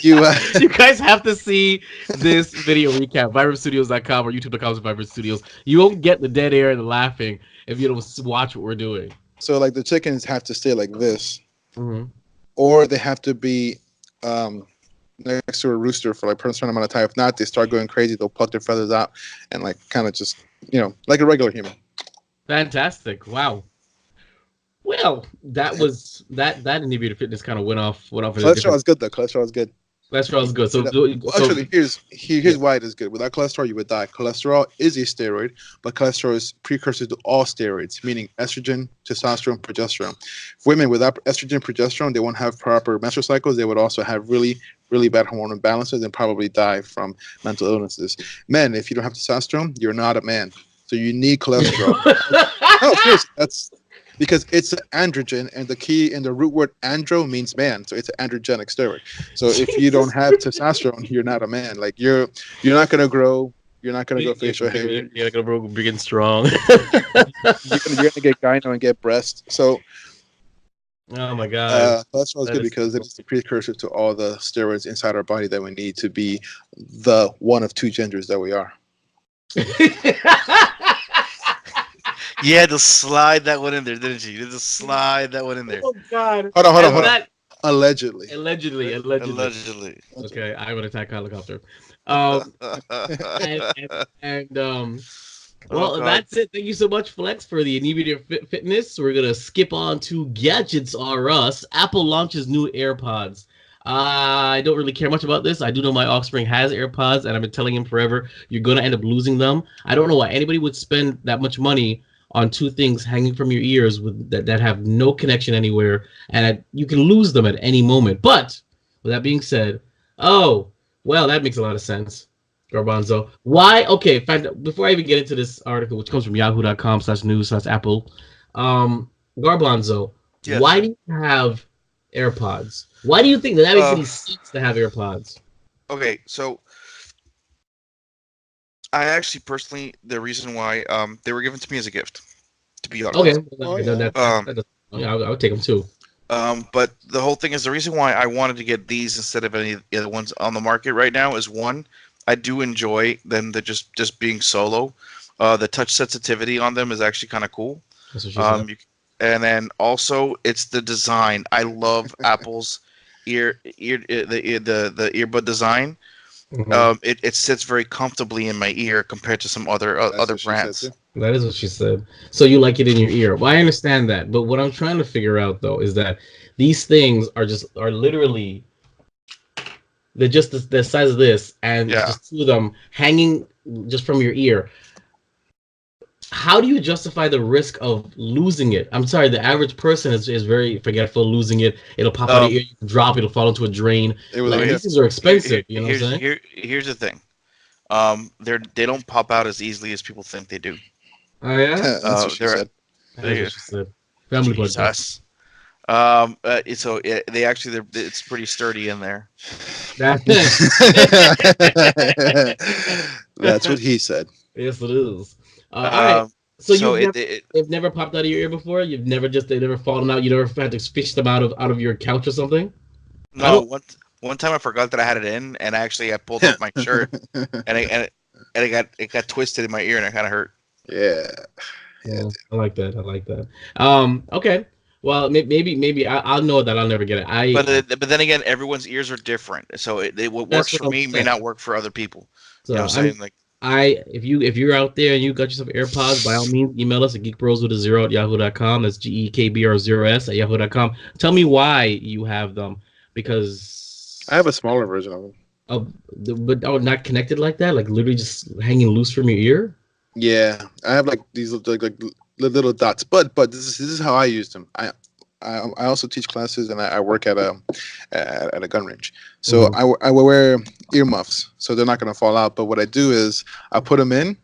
you You guys have to see this video recap, vibrantstudios.com or youtube.com/vibrantstudios. You won't get the dead air and the laughing if you don't watch what we're doing. so like the chickens have to stay like this, Mm-hmm. or they have to be next to a rooster for like a certain amount of time. If not, they start going crazy. They'll pluck their feathers out and like kind of just like a regular human. Fantastic! Wow. Well, that was that inhibitor fitness kind of went off. In a Cholesterol different. is good though. Cholesterol is good. Cholesterol is good. So, Well, so actually, here's why it is good. Without cholesterol, you would die. Cholesterol is a steroid, but cholesterol is precursor to all steroids, meaning estrogen, testosterone, progesterone. For women without estrogen, progesterone, they won't have proper menstrual cycles. They would also have really, really bad hormone imbalances and probably die from mental illnesses. Men, if you don't have testosterone, you're not a man. So you need cholesterol. No, seriously, that's because it's an androgen, and the key in the root word andro means man, so it's an androgenic steroid. So if you don't have testosterone, you're not a man. Like you're not gonna grow. You're not gonna grow facial hair. You're gonna grow big and strong. You're gonna get gyno and get breast. So Oh my god. cholesterol is That good is because it's the precursor to all the steroids inside our body that we need to be the one of two genders that we are. You had to slide that one in there, didn't you? You had to slide that one in there. Oh god. Hold on. That, Allegedly. allegedly. Allegedly. Okay, I'm gonna attack helicopter. Well, God. that's it. Thank you so much, Flex, for the immediate fitness. We're gonna skip on to Gadgets R Us. Apple launches new AirPods. I don't really care much about this. I do know my offspring has AirPods, and I've been telling him forever, you're gonna end up losing them. I don't know why anybody would spend that much money on two things hanging from your ears with that have no connection anywhere, and you can lose them at any moment. But with that being said, oh well, that makes a lot of sense. Garbanzo. Why? Okay, before I even get into this article, which comes from yahoo.com/news/Apple, Garbanzo, Yes. why do you have AirPods? Why do you think that makes any sense to have AirPods? Okay, so I actually personally, the reason why they were given to me as a gift, to be honest. Okay, I would take them too. But the whole thing is, the reason why I wanted to get these instead of any of the other ones on the market right now is, one, I do enjoy them. They're just being solo. The touch sensitivity on them is actually kind of cool. That's what she said. And then also it's the design. I love Apple's the earbud design. Mhm. It sits very comfortably in my ear compared to some other brands. That is what she said. So you like it in your ear. Well, I understand that, but what I'm trying to figure out though is that these things are literally, they're just the size of this, and just two of them hanging just from your ear. How do you justify the risk of losing it? I'm sorry, the average person is very forgetful, losing it. It'll pop out of your ear, you can drop, it'll fall into a drain. These things are expensive, you know what I'm saying? Here's the thing. They don't pop out as easily as people think they do. Oh yeah? That's what she said. That's what she said. Family podcast. It's pretty sturdy in there. That's That's what he said. Yes, it is. All right. So So they've never popped out of your ear before. They never fallen out. You never had to fish them out of your couch or something. no one time I forgot that I had it in, and I pulled off my shirt, and it got twisted in my ear, and it kind of hurt. Yeah. Yeah, I like that. I like that. Okay. Well, maybe I'll know that I'll never get it. But then again, everyone's ears are different, so what works for me may not work for other people. So you know what I'm saying? Like, if you're out there and you got yourself AirPods, by all means, email us at geekbros@yahoo.com. That's GEKBR0S at yahoo.com. Tell me why you have them, because I have a smaller version of them. But not connected like that, like literally just hanging loose from your ear. Yeah, I have like these like little dots, but this is how I use them. I also teach classes, and I work at a gun range. So I wear earmuffs, so they're not gonna fall out. But what I do is I put them in,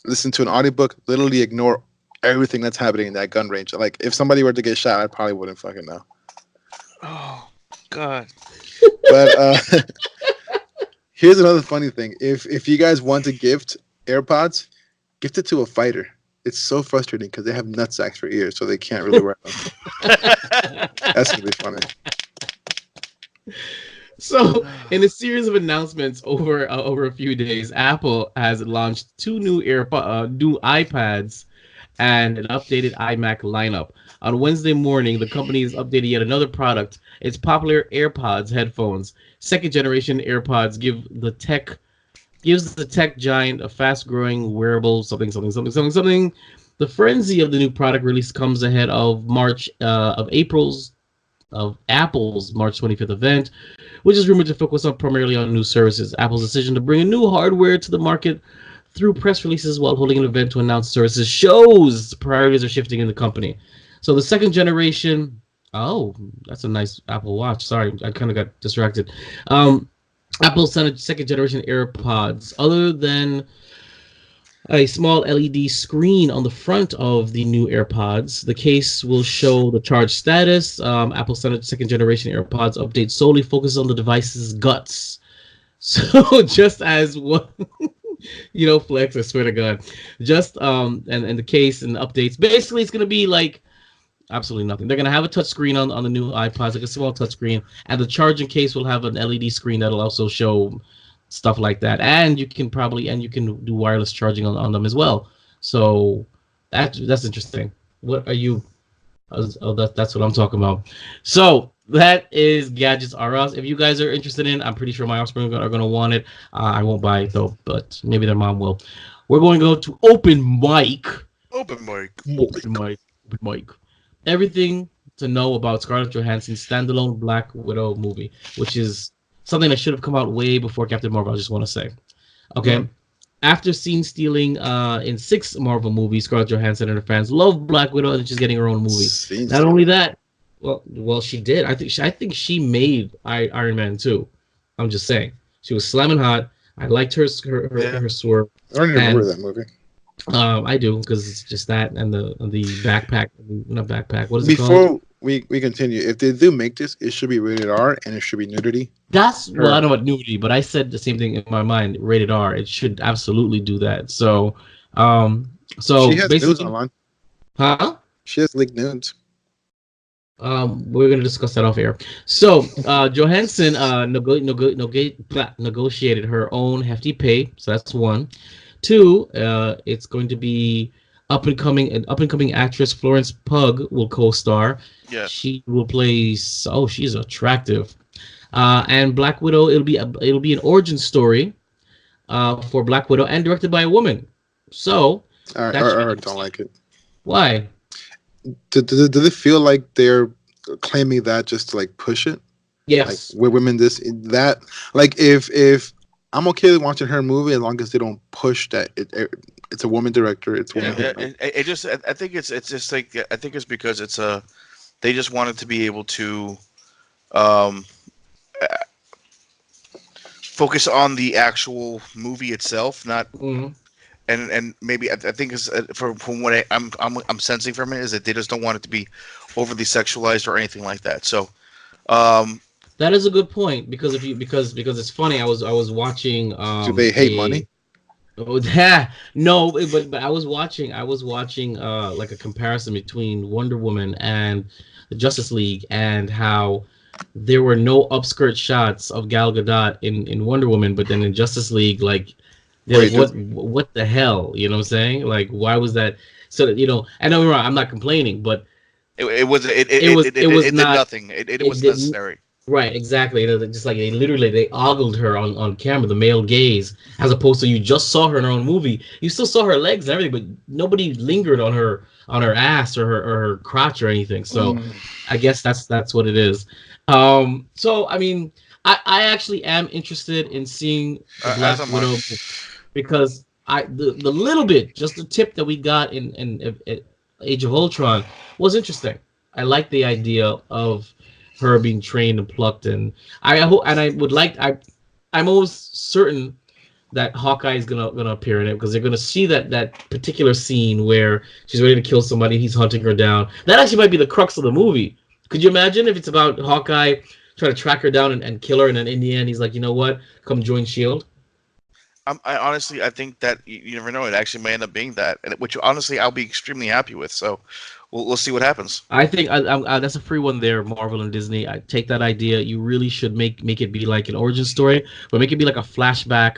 listen to an audiobook, literally ignore everything that's happening in that gun range. Like if somebody were to get shot, I probably wouldn't fucking know. oh God. But here's another funny thing: if you guys want to gift AirPods, gift it to a fighter. It's so frustrating because they have nutsacks for ears, so they can't really wear them. That's gonna be funny. So, in a series of announcements over a few days, Apple has launched two new new iPads and an updated iMac lineup. On Wednesday morning, the company has updated yet another product. Its popular AirPods headphones. Second generation AirPods gives the tech giant a fast-growing wearable something. The frenzy of the new product release comes ahead of Apple's March 25th event, which is rumored to focus primarily on new services. Apple's decision to bring a new hardware to the market through press releases while holding an event to announce services shows priorities are shifting in the company. So the second generation. Oh, that's a nice Apple Watch. Sorry, I kind of got distracted. Apple's second generation AirPods. Other than a small LED screen on the front of the new AirPods, the case will show the charge status. Apple's second generation AirPods update solely focuses on the device's guts. So just as one, flex, I swear to God. Just and the case and the updates. Basically, it's gonna be like absolutely nothing. They're gonna have a touch screen on the new iPods, like a small touch screen, and the charging case will have an LED screen that'll also show stuff like that. And you can do wireless charging on them as well. So that's interesting. What are you? Oh, that's what I'm talking about. So that is Gadgets R Us. If you guys are interested in, I'm pretty sure my offspring are gonna want it. I won't buy it though, but maybe their mom will. We're going to go to open mic. Everything to know about Scarlett Johansson's standalone Black Widow movie, which is something that should have come out way before Captain Marvel, I just want to say. Okay. After scene stealing in 6 Marvel movies, Scarlett Johansson and her fans love Black Widow, and she's getting her own movie. Not only that, well, she did. I think she made Iron Man 2. I'm just saying. She was slamming hot. I liked her swerve. I don't even remember that movie. I do, because it's just that and the backpack, not backpack. What is it called? Before we continue, if they do make this, it should be rated R and it should be nudity. I don't know about nudity, but I said the same thing in my mind. Rated R, it should absolutely do that. So, she has nudes online. Huh? She has leaked nudes. We're gonna discuss that off air. So, Johansson negotiated her own hefty pay. So that's one. 2, it's going to be up and coming actress Florence Pugh will co-star. Yeah. She will play. Oh, she's attractive. And Black Widow, it'll be an origin story for Black Widow and directed by a woman. So I don't like it. Why? Do they feel like they're claiming that just to like push it? Yes. Like with women, that like if I'm okay with watching her movie as long as they don't push that it's a woman director. It's woman. It just I think it's just like I think it's because they just wanted to be able to focus on the actual movie itself, not and maybe I think it's from what I'm sensing from it is that they just don't want it to be overly sexualized or anything like that. So, that is a good point because because it's funny. I was watching Do they hate money? Oh, yeah. No, but I was watching like a comparison between Wonder Woman and the Justice League and how there were no upskirt shots of Gal Gadot in Wonder Woman, but then in Justice League, like they're like, what the hell? You know what I'm saying? Like, why was that? So that, I know you're wrong. I'm not complaining, but it was did nothing. It was necessary. Right, exactly. Just like they ogled her on camera, the male gaze, as opposed to you just saw her in her own movie. You still saw her legs and everything, but nobody lingered on her ass or her crotch or anything. So I guess that's what it is. So I mean, I actually am interested in seeing the Black Widow because the little bit, just the tip that we got in Age of Ultron was interesting. I like the idea of her being trained and plucked, and I hope, and I'm almost certain that Hawkeye is gonna appear in it because they're gonna see that particular scene where she's ready to kill somebody, he's hunting her down. That actually might be the crux of the movie. Could you imagine if it's about Hawkeye trying to track her down and kill her, and then in the end he's like, you know what, come join Shield? I honestly, I think that you never know. It actually may end up being that, which honestly I'll be extremely happy with. So we'll see what happens. I think that's a free one there, Marvel and Disney. I take that idea. You really should make it be like an origin story, but make it be like a flashback.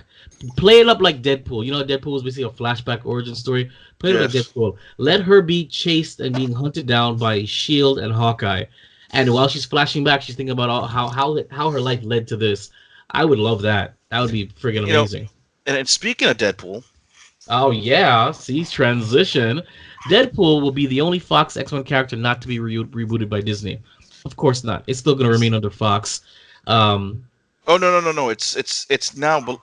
Play it up like Deadpool. You know, Deadpool is basically a flashback origin story. Play it like Deadpool. Let her be chased and being hunted down by Shield and Hawkeye, and while she's flashing back, she's thinking about how her life led to this. I would love that. That would be friggin' amazing. And speaking of Deadpool, oh yeah, see, transition. Deadpool will be the only Fox X-Men character not to be rebooted by Disney. Of course not. It's still going to remain under Fox. Oh no! It's now no.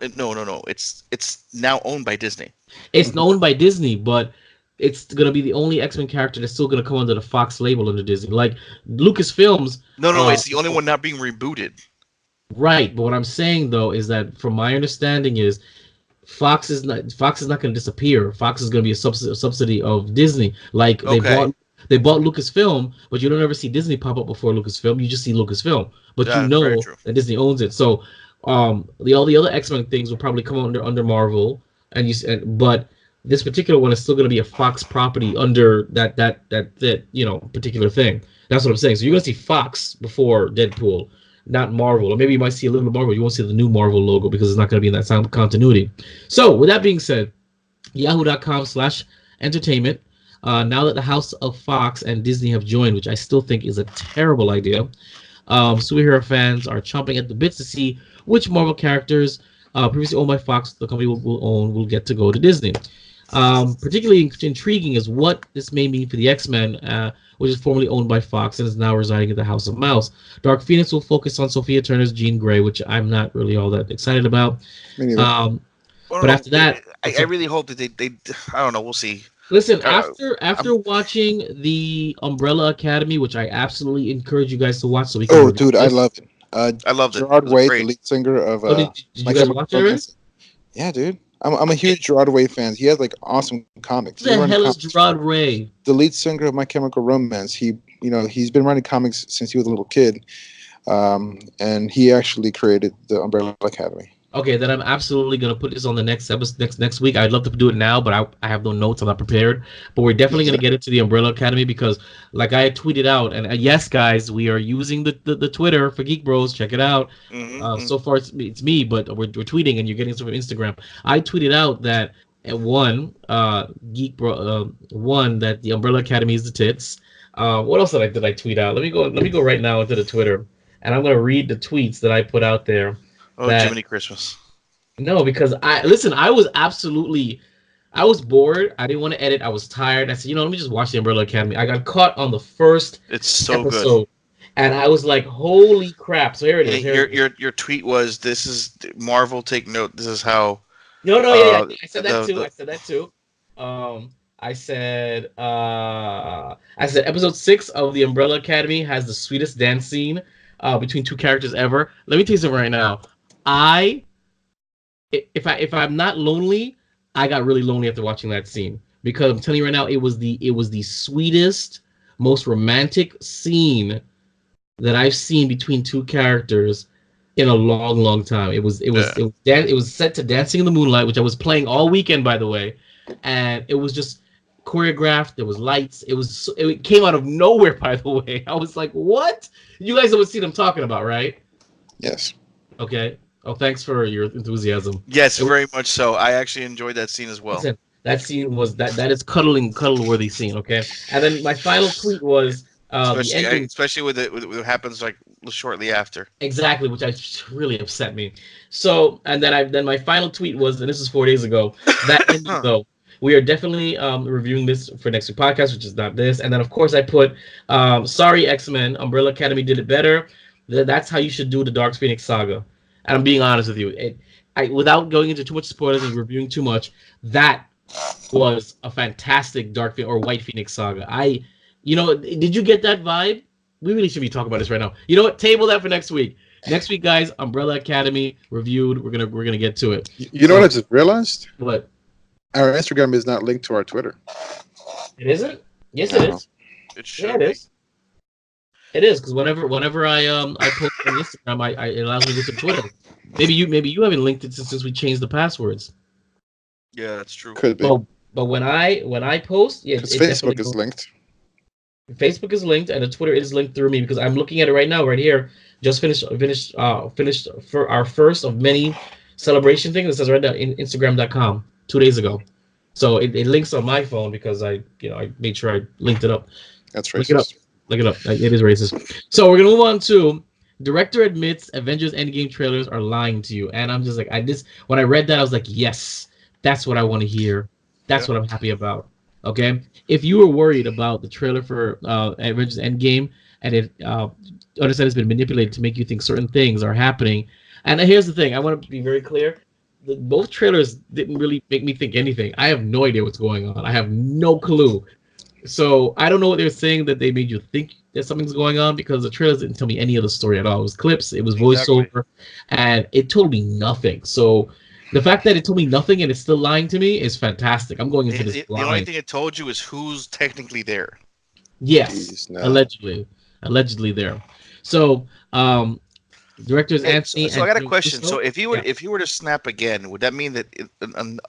It's now owned by Disney. It's owned by Disney, but it's going to be the only X-Men character that's still going to come under the Fox label under Disney. Like Lucasfilms. No. It's the only one not being rebooted. Right, but what I'm saying though is that, from my understanding, is Fox is not going to disappear. Fox is going to be a subsidy of Disney. Like they bought Lucasfilm, but you don't ever see Disney pop up before Lucasfilm. You just see Lucasfilm, but you know that Disney owns it. So all the other X-Men things will probably come under Marvel, but this particular one is still going to be a Fox property under that particular thing. That's what I'm saying. So you're going to see Fox before Deadpool, not Marvel. Or maybe you might see a little bit of Marvel. You won't see the new Marvel logo because it's not going to be in that sound continuity. So with that being said, yahoo.com/entertainment. Now that the House of Fox and Disney have joined, which I still think is a terrible idea, superhero fans are chomping at the bits to see which Marvel characters previously owned by Fox the company will get to go to Disney. Particularly intriguing is what this may mean for the X-Men, which is formerly owned by Fox and is now residing at the House of Mouse. Dark Phoenix will focus on Sophia Turner's Jean Grey, which I'm not really all that excited about. But after that, I really hope that they I don't know. We'll see. Listen, after watching the Umbrella Academy, which I absolutely encourage you guys to watch, so we can. Oh, dude, I loved it. I loved it. Gerard Way, the lead singer of. Did you guys watch it? Yeah, dude. I'm a huge Gerard Way fan. He has like awesome comics. Who the hell is Gerard Way? The lead singer of My Chemical Romance. He's been writing comics since he was a little kid, and he actually created the Umbrella Academy. Okay, then I'm absolutely gonna put this on the next episode next week. I'd love to do it now, but I have no notes. I'm not prepared. But we're definitely gonna get into the Umbrella Academy because, like I had tweeted out, and yes, guys, we are using the Twitter for Geek Bros. Check it out. So far it's me, but we're tweeting, and you're getting some from Instagram. I tweeted out that that the Umbrella Academy is the tits. What else did I tweet out? Let me go right now into the Twitter, and I'm gonna read the tweets that I put out there. Oh, Jiminy Christmas. No, because I was bored. I didn't want to edit. I was tired. I said, let me just watch the Umbrella Academy. I got caught on the first episode, good. And I was like, holy crap. So here it is. Your tweet was, this is Marvel, take note. This is how. No, yeah. I said that too. I said episode 6 of the Umbrella Academy has the sweetest dance scene between two characters ever. Let me tell you something right now. If I'm not lonely, I got really lonely after watching that scene because I'm telling you right now, it was the sweetest, most romantic scene that I've seen between two characters in a long, long time. It was set to Dancing in the Moonlight, which I was playing all weekend, by the way, and it was just choreographed. There was lights. It came out of nowhere, by the way. I was like, what? You guys know what scene I'm talking about, right? Yes. Okay. Oh, thanks for your enthusiasm. Yes, very much so. I actually enjoyed that scene as well. Listen, that scene was that is cuddle worthy scene. Okay, and then my final tweet was especially with what happens like shortly after. Exactly, which really upset me. So, and then my final tweet was, and this is 4 days ago. That ending though, we are definitely reviewing this for next week's podcast, which is not this. And then of course I put, sorry X-Men, Umbrella Academy did it better. That's how you should do the Dark Phoenix saga. And I'm being honest with you, without going into too much spoilers and reviewing too much, that was a fantastic Dark Phoenix or White Phoenix saga. Did you get that vibe? We really should be talking about this right now. You know what? Table that for next week. Next week, guys, Umbrella Academy reviewed. We're gonna get to it. You know what I just realized? What? Our Instagram is not linked to our Twitter. It isn't? Yes, it is. It should. Yeah, it is. It is because whenever I post on Instagram, it allows me to go to Twitter. Maybe you haven't linked it since we changed the passwords. Yeah, that's true. Could be. But when I post, yeah, Facebook is linked. Facebook is linked, and the Twitter is linked through me because I'm looking at it right now, right here. Just finished for our first of many celebration things. It says right now in Instagram.com 2 days ago. So it links on my phone because I made sure I linked it up. That's racist. Look it up. It is racist. So we're gonna move on to director admits Avengers Endgame trailers are lying to you, and I'm just like when I read that I was like, yes, that's what I want to hear. That's what I'm happy about. Okay, if you were worried about the trailer for Avengers Endgame and it understand it's been manipulated to make you think certain things are happening, and here's the thing, I want to be very clear. Both trailers didn't really make me think anything. I have no idea what's going on. I have no clue. So I don't know what they're saying that they made you think that something's going on because the trailers didn't tell me any of the story at all. It was clips, it was voiceover, and it told me nothing. So the fact that it told me nothing and it's still lying to me is fantastic. I'm going into this blind. The only thing it told you is who's technically there. Yes, Jeez, no. allegedly there. So directors Anthony. So I got a question. So if you were to snap again, would that mean that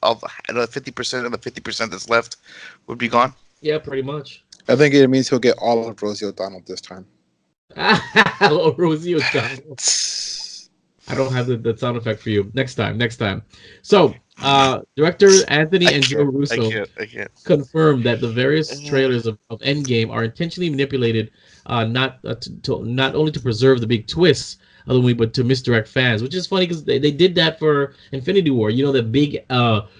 of 50% of the 50% that's left would be gone? Yeah, pretty much. I think it means he'll get all of Rosie O'Donnell this time. Rosie O'Donnell. I don't have the sound effect for you. Next time. So, directors Anthony and Joe Russo confirmed that the various trailers of Endgame are intentionally manipulated, not only to preserve the big twists of the movie, but to misdirect fans. Which is funny because they did that for Infinity War. You know, the big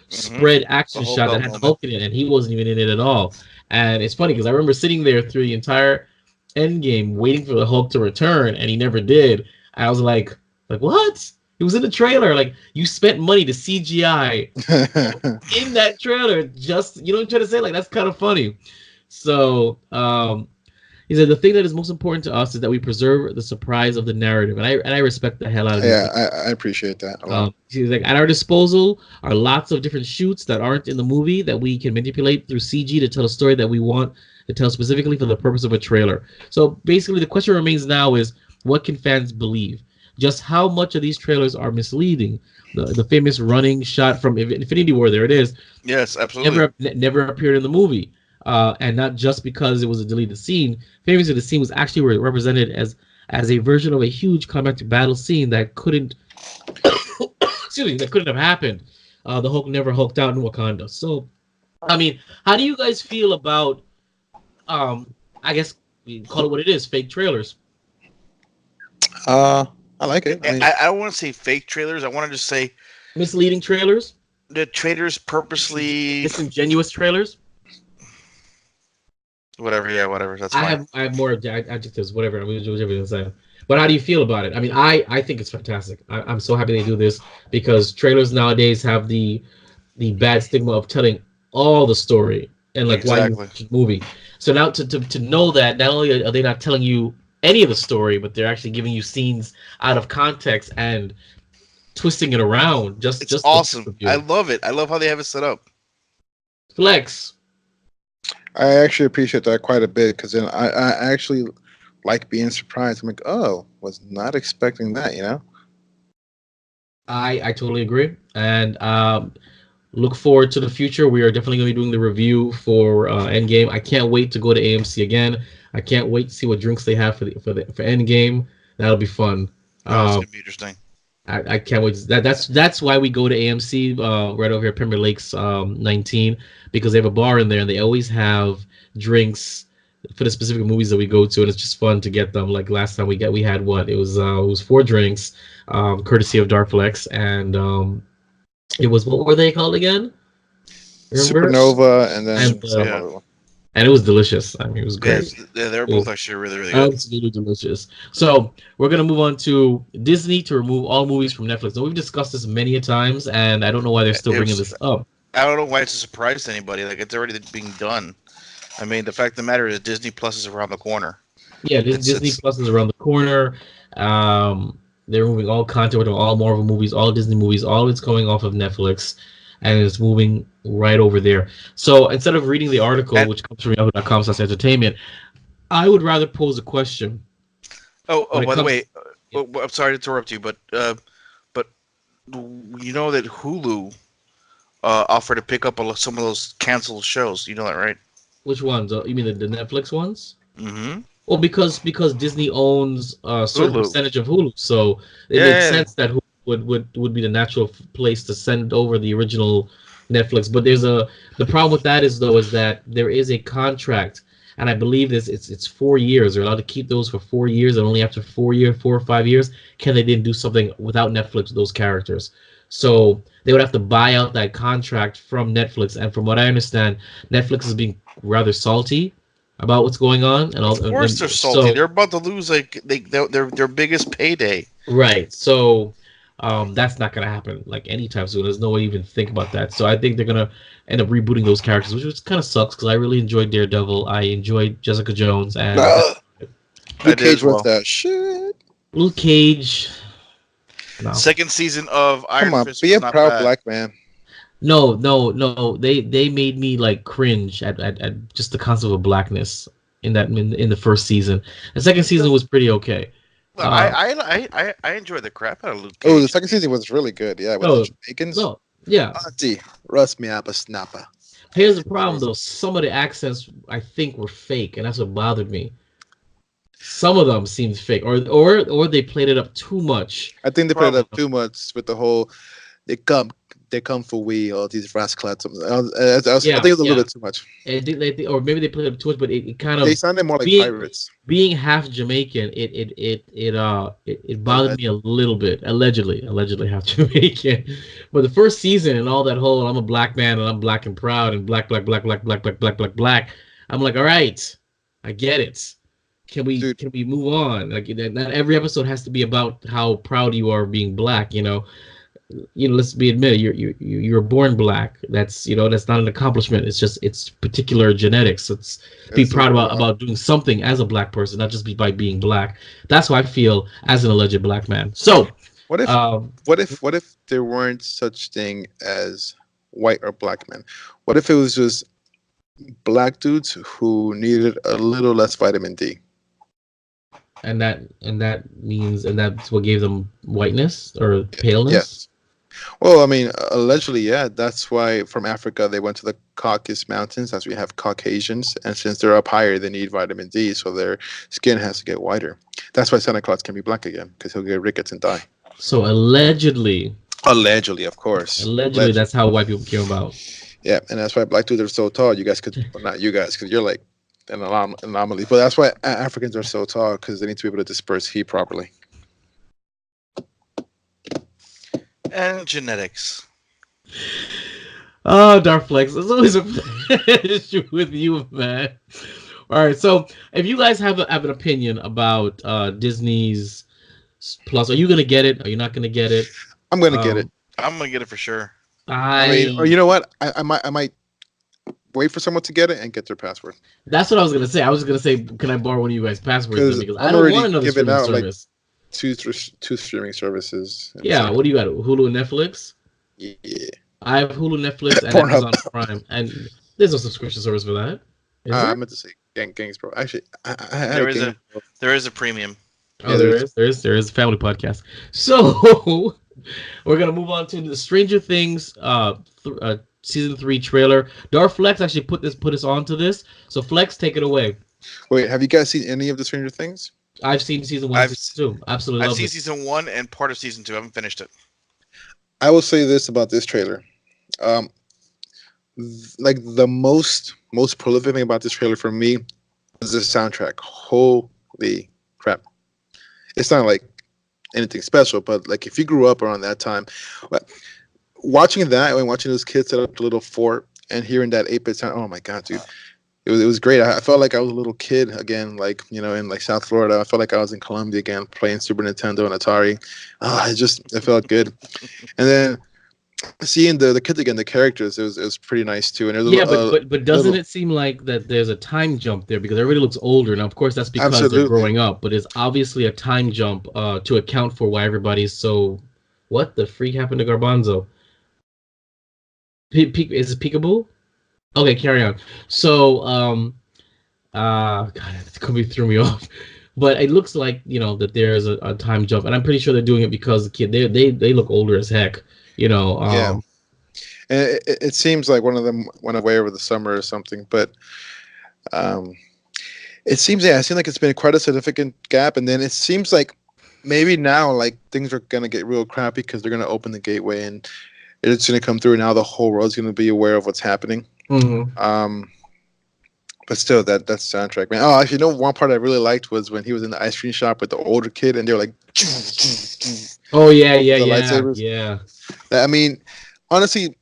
spread action shot that had Hulk in it, and he wasn't even in it at all. And it's funny because I remember sitting there through the entire Endgame waiting for the Hulk to return, and he never did. And I was like, what? It was in the trailer. Like, you spent money to CGI in that trailer. Just, you know what I'm trying to say? Like, that's kind of funny. So, he said the thing that is most important to us is that we preserve the surprise of the narrative, and I respect the hell out of it. Yeah, I appreciate that a lot. He's like, at our disposal are lots of different shoots that aren't in the movie that we can manipulate through CG to tell a story that we want to tell specifically for the purpose of a trailer. So basically, the question remains now is, what can fans believe? Just how much of these trailers are misleading? The famous running shot from Infinity War, there it is. Yes, absolutely. Never appeared in the movie. And not just because it was a deleted scene. Famously, the scene was actually represented as a version of a huge climactic battle scene that couldn't have happened. The Hulk never hulked out in Wakanda. So, I mean, how do you guys feel about, I guess we call it what it is, fake trailers? I like it. I don't want to say fake trailers. I want to just say misleading trailers. The trailers purposely disingenuous trailers. Whatever. That's fine. I have more adjectives. Whatever you say. But how do you feel about it? I mean, I think it's fantastic. I'm so happy they do this because trailers nowadays have the bad stigma of telling all the story and like why you watch the movie. So now to know that not only are they not telling you any of the story, but they're actually giving you scenes out of context and twisting it around. It's awesome. I love it. I love how they have it set up. Flex. I actually appreciate that quite a bit because then I actually like being surprised. I'm like, oh, was not expecting that, you know? I totally agree. And look forward to the future. We are definitely going to be doing the review for Endgame. I can't wait to go to AMC again. I can't wait to see what drinks they have for Endgame. That'll be fun. Oh, it's gonna be interesting. I can't wait. That's why we go to AMC right over here, Premier Lakes 19, because they have a bar in there and they always have drinks for the specific movies that we go to, and it's just fun to get them. Like last time we had what? It was 4 drinks, courtesy of Dark Flex, and it was, what were they called again? Remember? Supernova, and then and it was delicious. I mean, it was great. Yeah, they were both actually really, really good. Absolutely delicious. So we're gonna move on to Disney to remove all movies from Netflix. Now we've discussed this many a times, and I don't know why they're still bringing this up. I don't know why it's a surprise to anybody. Like, it's already being done. I mean, the fact of the matter is Disney Plus is around the corner. Yeah, Disney Plus is around the corner. They're moving all content, all Marvel movies, all Disney movies, all of it's coming off of Netflix, and it's moving right over there. So instead of reading the article, which comes from yahoo.com/entertainment, I would rather pose a question. Oh, by the way, I'm sorry to interrupt you, but you know that Hulu offered to pick up some of those canceled shows. You know that, right? Which ones? You mean the Netflix ones? Mm-hmm. Well, because Disney owns a certain percentage of Hulu, so it makes sense that Hulu would be the natural place to send over the original Netflix. But the problem with that is that there is a contract, and I believe it's 4 years. They're allowed to keep those for 4 years, and only after 4 or 5 years can they then do something without Netflix with those characters. So they would have to buy out that contract from Netflix, and from what I understand, Netflix is being rather salty about what's going on. And of course they're salty. So, they're about to lose their biggest payday. Right. So that's not going to happen anytime soon. There's no way to even think about that. So I think they're going to end up rebooting those characters, which kind of sucks because I really enjoyed Daredevil. I enjoyed Jessica Jones. And Luke Cage was that shit. Luke Cage. No. Second season of Iron Fist. Be a proud black man. No. They made me cringe at just the concept of blackness in the first season. The second season was pretty okay. Well, I enjoyed the crap out of Luke Cage. Oh, the second season was really good. Yeah, with the Jamaicans. No, yeah. Auntie, rust me up a snapper. Here's the problem though. Some of the accents I think were fake, and that's what bothered me. Some of them seemed fake, or they played it up too much. I think they played it up too much with the whole they come for we, all these rascals. I think it was a little bit too much. Or maybe they played it up too much, but it kind of they sounded more like pirates. Being half Jamaican, it bothered me a little bit. Allegedly half Jamaican. But the first season and all that whole I'm a black man and I'm black and proud and black. I'm like, all right, I get it. Can we move on? Not every episode has to be about how proud you are of being black. Let's be admitted, you're born black. That's that's not an accomplishment. It's particular genetics. Be proud about doing something as a black person, not just by being black. That's how I feel as an alleged black man. So what if there weren't such thing as white or black men? What if it was just black dudes who needed a little less vitamin D? And that's what gave them whiteness or paleness? Yes. Well, I mean, allegedly, yeah. That's why from Africa they went to the Caucasus Mountains, as we have Caucasians, and since they're up higher, they need vitamin D, so their skin has to get whiter. That's why Santa Claus can be black again, because he'll get rickets and die. So allegedly, of course. Allegedly, that's how white people came about. Yeah, and that's why black dudes are so tall. You guys could, well, not you guys, because you're like an anomaly. But that's why Africans are so tall, because they need to be able to disperse heat properly. And genetics. Oh, Darth Flex, it's always a pleasure with you, man. All right, so if you guys have an opinion about Disney's Plus, are you gonna get it? Are you not gonna get it? I'm gonna get it. I'm gonna get it for sure. I mean, or you know what? I might wait for someone to get it and get their password. That's what I was gonna say. I was gonna say, can I borrow one of you guys' passwords? Because I don't want another streaming service. two streaming services. Yeah, what do you got? Hulu and Netflix? Yeah. I have Hulu, Netflix, and Pornhub. Amazon Prime, and there's no subscription service for that. Is there? I meant to say Gangs Bro. Actually, I had there is a premium. Oh, yeah, there is a family podcast. So we're gonna move on to the Stranger Things season 3 trailer. Darth Flex actually put us onto this. So Flex, take it away. Wait, have you guys seen any of the Stranger Things? I've seen season 1, season 2. Absolutely, I've seen season 1 and part of season 2. I haven't finished it. I will say this about this trailer. Like the most prolific thing about this trailer for me is the soundtrack. Holy crap! It's not like anything special, but like if you grew up around that time, watching that and watching those kids set up the little fort and hearing that 8-bit sound, oh my god, dude! It was great. I felt like I was a little kid again, like in like South Florida. I felt like I was in Colombia again, playing Super Nintendo and Atari. It felt good. And then seeing the kids again, the characters, it was pretty nice too. And but doesn't it seem like that there's a time jump there because everybody looks older now? Of course, that's because they're growing up, but it's obviously a time jump to account for why everybody's so. What the freak happened to Garbanzo? Is it Peekaboo? Okay, carry on. So, God, it completely threw me off. But it looks like that there's a time jump, and I'm pretty sure they're doing it because the kid they look older as heck. Yeah. And it seems like one of them went away over the summer or something, but it seems like it's been quite a significant gap, and then it seems like maybe now like things are gonna get real crappy because they're gonna open the gateway and it's gonna come through. Now the whole world's gonna be aware of what's happening. Mm-hmm. But still, that soundtrack, man. Oh, actually, one part I really liked was when he was in the ice cream shop with the older kid, and they were like, "Oh yeah, yeah." I mean, honestly,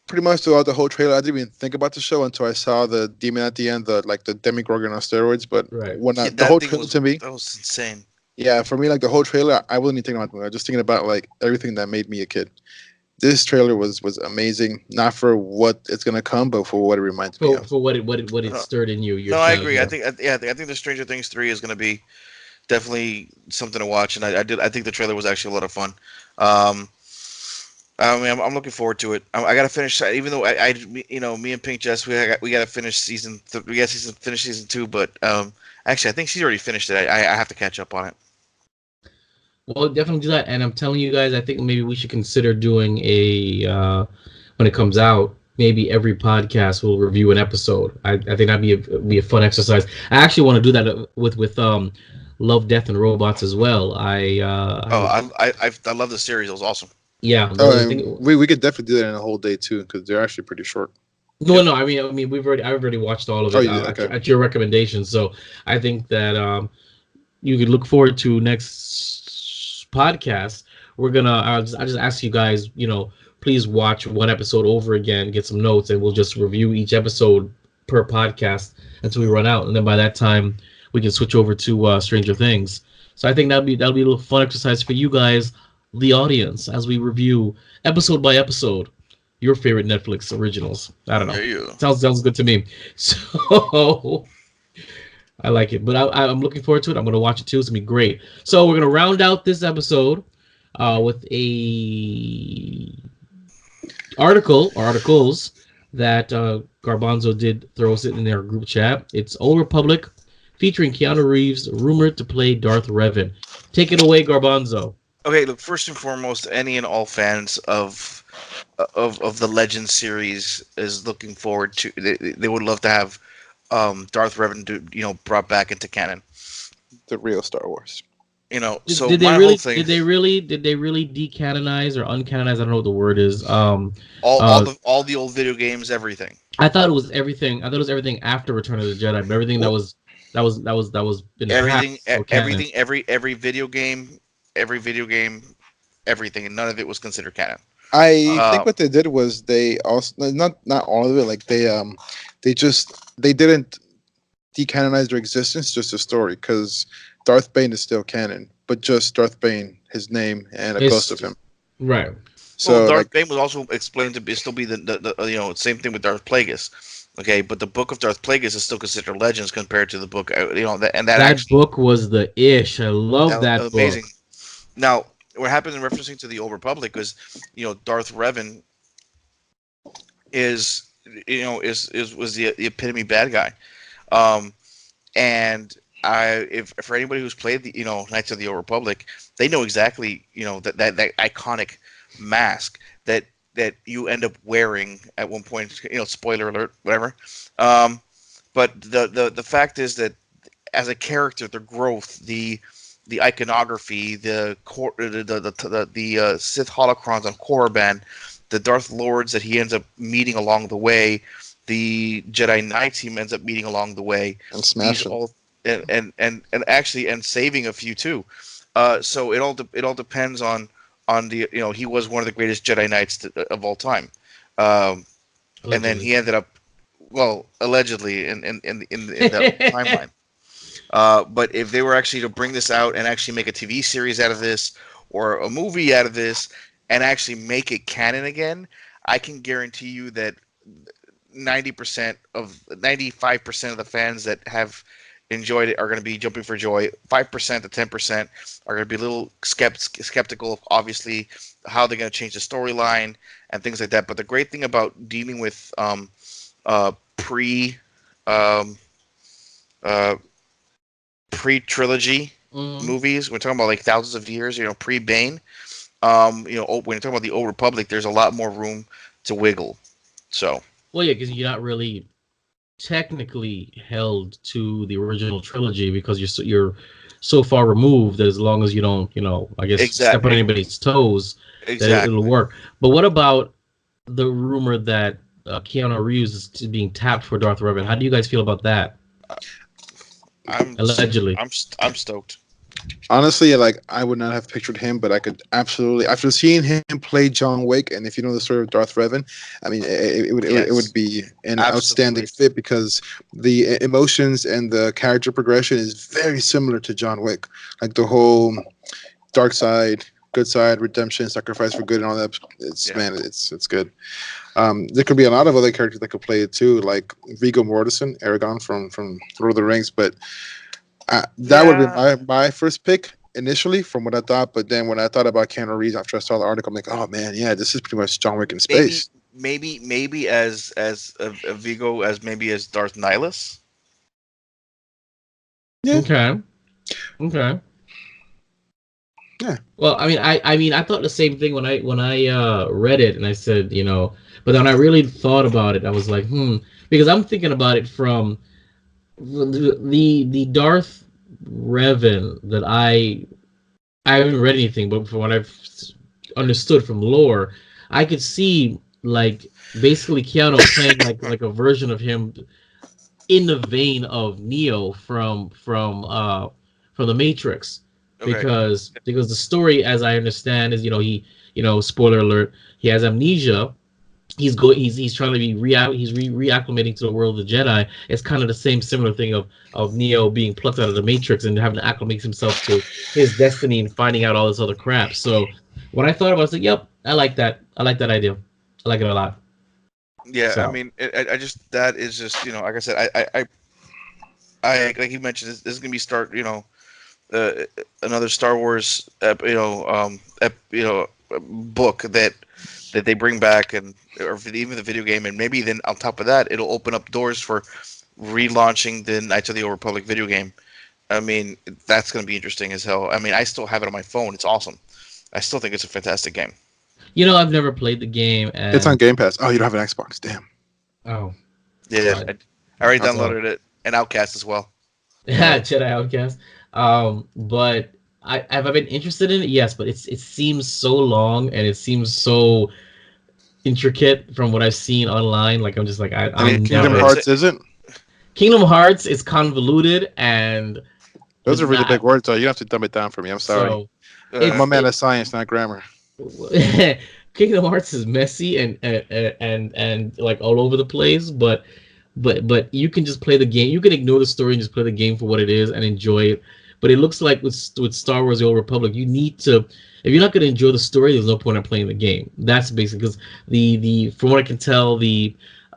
pretty much throughout the whole trailer, I didn't even think about the show until I saw the demon at the end, the Demogorgon on steroids. But when the whole trailer to me, that was insane. Yeah, for me, like the whole trailer, I wasn't even thinking about the movie. I was just thinking about like everything that made me a kid. This trailer was amazing, not for what it's gonna come, but for what it reminds me of. For what it stirred in you. No, I agree. I think the Stranger Things 3 is gonna be definitely something to watch, and I think the trailer was actually a lot of fun. I mean, I'm looking forward to it. I gotta finish, even though me and Pink Jess, we gotta finish finish season 2, but actually, I think she's already finished it. I have to catch up on it. Well, definitely do that. And I'm telling you guys, I think maybe we should consider doing when it comes out, maybe every podcast will review an episode. I think that'd be a fun exercise. I actually want to do that with Love, Death, and Robots as well. I love the series. It was awesome. Yeah. We could definitely do that in a whole day too, because they're actually pretty short. No. I mean, I've already watched all of it at your recommendation. So I think that you could look forward to next podcast. We're gonna. I just ask you guys, please watch one episode over again, get some notes, and we'll just review each episode per podcast until we run out. And then by that time, we can switch over to Stranger Things. So I think that'll be a little fun exercise for you guys, the audience, as we review episode by episode your favorite Netflix originals. I don't know. Yeah. Sounds good to me. So I like it, but I'm looking forward to it. I'm going to watch it too. It's going to be great. So we're going to round out this episode with a articles that Garbanzo did throw us in their group chat. It's Old Republic featuring Keanu Reeves, rumored to play Darth Revan. Take it away, Garbanzo. Okay, look, first and foremost, any and all fans of the Legends series is looking forward to. They would love to have Darth Revan brought back into canon. The real Star Wars. So did they really decanonize or uncanonize? I don't know what the word is. All the old video games, everything. I thought it was everything. I thought it was everything after Return of the Jedi, but everything that was in the everything, past, everything, every video game, everything, and none of it was considered canon. I think what they did was they also not all of it. Like they didn't decanonize their existence, just a story, because Darth Bane is still canon, but just Darth Bane, his name, and a ghost of him. Right. So Darth Bane was also explained to still be the same thing with Darth Plagueis. Okay, but the Book of Darth Plagueis is still considered Legends compared to the book. And that That actually book was the ish. I love that that was book. amazing. Now, what happens in referencing to the Old Republic is, Darth Revan is was the epitome bad guy. And if for anybody who's played the Knights of the Old Republic, they know exactly that iconic mask that you end up wearing at one point. Spoiler alert, whatever. But the fact is that as a character, the growth, the iconography, the Sith holocrons on Korriban, the Darth Lords that he ends up meeting along the way, the Jedi Knights he ends up meeting along the way, And smash them. And saving a few too. So it all depends on the he was one of the greatest Jedi Knights of all time, and then he ended up allegedly in the timeline. But if they were actually to bring this out and actually make a TV series out of this or a movie out of this and actually make it canon again, I can guarantee you that 95% of the fans that have enjoyed it are going to be jumping for joy. 5% to 10% are going to be a little skeptical of, obviously, how they're going to change the storyline and things like that. But the great thing about dealing with pre-trilogy movies, we're talking about like thousands of years, pre-Bane, when you're talking about the Old Republic, there's a lot more room to wiggle. So, well, yeah, because you're not really technically held to the original trilogy because you're so far removed that as long as you don't, I guess step on anybody's toes, that it'll work. But what about the rumor that Keanu Reeves is being tapped for Darth Revan? How do you guys feel about that? Allegedly, I'm stoked. Honestly, I would not have pictured him, but I could absolutely, after seeing him play John Wick, and if you know the story of Darth Revan, I mean, it would be an outstanding fit because the emotions and the character progression is very similar to John Wick, like the whole dark side, good side, redemption, sacrifice for good, and all that. It's good. There could be a lot of other characters that could play it too, like Viggo Mortensen, Aragorn from Lord of the Rings, but. That would be my first pick initially from what I thought, but then when I thought about Keanu Reeves after I saw the article, I'm like, oh man, yeah, this is pretty much John Wick in space. Maybe as a Viggo as Darth Nihilus. Yeah. Okay. Yeah. Well, I mean, I thought the same thing when I read it, and I said, but then I really thought about it. I was like, because I'm thinking about it from the Darth Revan that I haven't read anything, but from what I've understood from lore, I could see like basically Keanu playing like a version of him in the vein of Neo from the Matrix, because the story, as I understand, is he spoiler alert, he has amnesia. He's trying to be reacclimating to the world of the Jedi. It's kind of the similar thing of Neo being plucked out of the Matrix and having to acclimate himself to his destiny and finding out all this other crap. So when I thought about it, I was like, yep, I like that. I like that idea. I like it a lot. Yeah, so. I mean, I just, that is just, like I said, I like you mentioned, this is gonna be another Star Wars, book that they bring back, or even the video game, and maybe then on top of that, it'll open up doors for relaunching the Knights of the Old Republic video game. I mean, that's going to be interesting as hell. I mean, I still have it on my phone. It's awesome. I still think it's a fantastic game. I've never played the game. And... It's on Game Pass. Oh, you don't have an Xbox. Damn. Oh. Yeah, right. I already downloaded it. And Outcast as well. Yeah, Jedi Outcast. But have I been interested in it? Yes, but it seems so long and it seems so intricate from what I've seen online. Like I'm just like Kingdom Hearts isn't. Kingdom Hearts is convoluted and those are really big words, though. You have to dumb it down for me. I'm sorry. I'm a man of science, not grammar. Kingdom Hearts is messy and like all over the place, but you can just play the game. You can ignore the story and just play the game for what it is and enjoy it. But it looks like with Star Wars: The Old Republic, you need to. If you're not going to enjoy the story, there's no point in playing the game. That's basically because the from what I can tell, the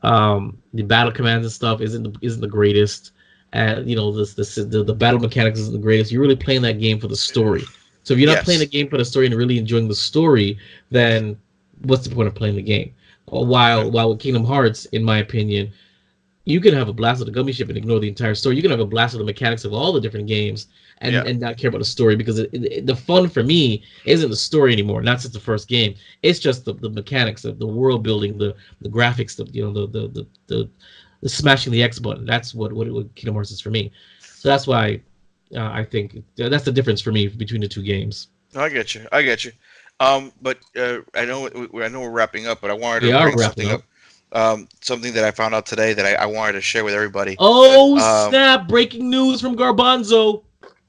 The battle commands and stuff isn't the greatest. The battle mechanics isn't the greatest. You're really playing that game for the story. So if you're not playing the game for the story and really enjoying the story, then what's the point of playing the game? While with Kingdom Hearts, in my opinion, you can have a blast of the gummy ship and ignore the entire story. You can have a blast of the mechanics of all the different games and not care about the story, because the fun for me isn't the story anymore. Not since the first game. It's just the mechanics of the world building, the graphics, the smashing the X button. That's what Kingdom Hearts is for me. So that's why I think that's the difference for me between the two games. I get you. But I know we're wrapping up, but I wanted to bring something up. Something that I found out today that I wanted to share with everybody. Oh, snap! Breaking news from Garbanzo.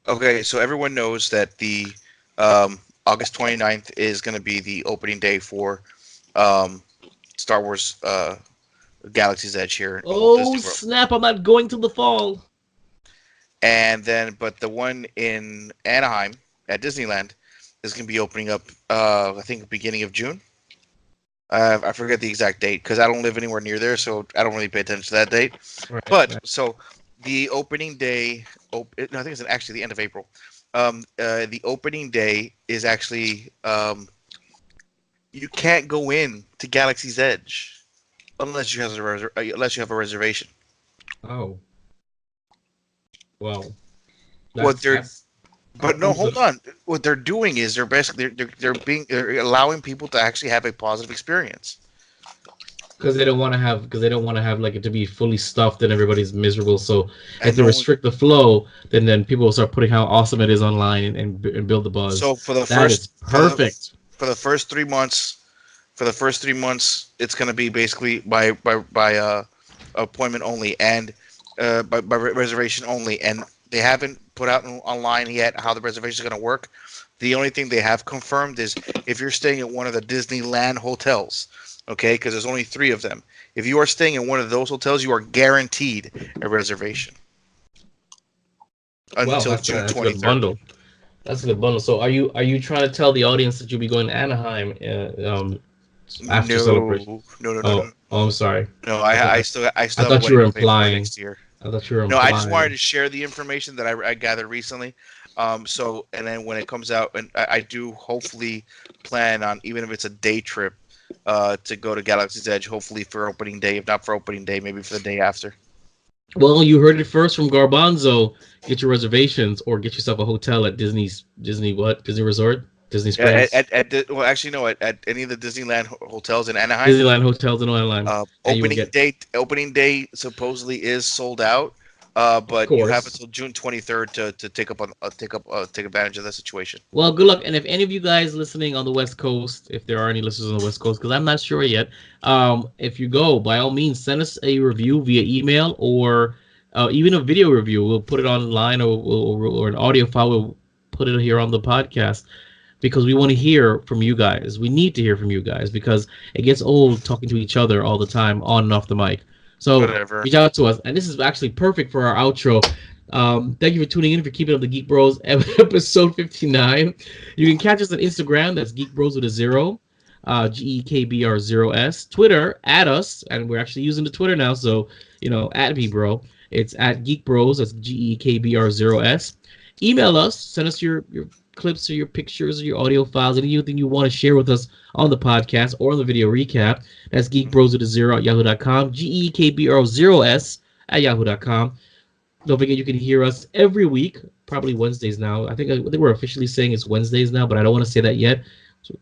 Okay, so everyone knows that the August 29th is going to be the opening day for Star Wars Galaxy's Edge here. Oh, snap! I'm not going till the fall. And then, but the one in Anaheim at Disneyland is going to be opening up, I think, beginning of June. I forget the exact date because I don't live anywhere near there, so I don't really pay attention to that date. So the opening day, I think it's actually the end of April. The opening day is actually you can't go in to Galaxy's Edge unless you have a reservation. Oh, well. But no, hold on. What they're doing is they're allowing people to actually have a positive experience. Because they don't want to have like it to be fully stuffed and everybody's miserable. So if they restrict the flow, then people will start putting how awesome it is online and build the buzz. So for the perfect. For the first 3 months, it's going to be basically by appointment only and by reservation only, and they haven't put out online yet how the reservation is going to work. The only thing they have confirmed is if you're staying at one of the Disneyland hotels, okay, because there's only 3 of them. If you are staying in one of those hotels, you are guaranteed a reservation until June 23rd. That's a good bundle. So are you trying to tell the audience that you'll be going to Anaheim after celebration? No. Oh, I'm sorry. No, I still. I thought you were implying. Next year. I thought you were implying. No, I just wanted to share the information that I gathered recently. So, and then when it comes out, and I do hopefully plan on, even if it's a day trip, to go to Galaxy's Edge, hopefully for opening day. If not for opening day, maybe for the day after. Well, you heard it first from Garbanzo. Get your reservations or get yourself a hotel at Disney Resort? Disney Springs? At any of the Disneyland hotels in Anaheim. Disneyland hotels in Anaheim. Opening day supposedly is sold out. But you have until June 23rd to take advantage of the situation. Well, good luck. And if any of you guys listening on the West Coast, if there are any listeners on the West Coast, because I'm not sure yet, if you go, by all means, send us a review via email or even a video review. We'll put it online or an audio file. We'll put it here on the podcast because we want to hear from you guys. We need to hear from you guys because it gets old talking to each other all the time on and off the mic. So reach out to us, and this is actually perfect for our outro. Thank you for tuning in for Keeping Up the Geek Bros episode 59. You can catch us on Instagram. That's Geek Bros with a 0, GEKBR0S. Twitter, at us, and we're actually using the Twitter now, so at me, bro. It's at Geek Bros. That's GEKBR0S. Email us. Send us your clips or your pictures or your audio files, anything you want to share with us on the podcast or on the video recap. That's geekbros with a 0 at yahoo.com, GEKBR0S at yahoo.com. Don't forget you can hear us every week, probably Wednesdays now. I think we're officially saying it's Wednesdays now, but I don't want to say that yet.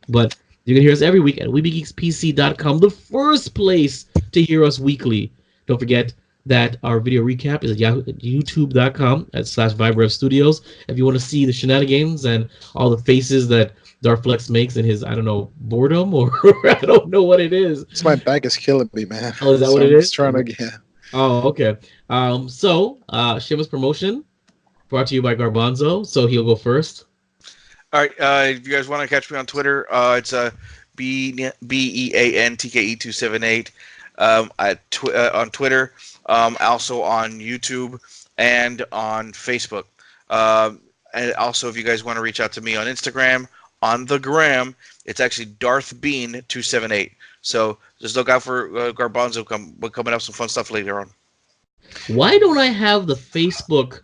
But you can hear us every week at WeBeGeeksPC.com, the first place to hear us weekly. Don't forget that our video recap is at youtube.com/VibRev Studios. If you want to see the shenanigans and all the faces that Darflex makes in his, boredom or I don't know what it is. It's my back is killing me, man. Oh, is that what it is? Trying to get. Oh, okay. Shameless promotion brought to you by Garbanzo. So he'll go first. All right. If you guys want to catch me on Twitter, it's BEANTKE278 on Twitter. Also on YouTube and on Facebook. And also, if you guys want to reach out to me on Instagram, on the gram, it's actually Darth Bean 278. So just look out for Garbanzo coming up some fun stuff later on. Why don't I have the Facebook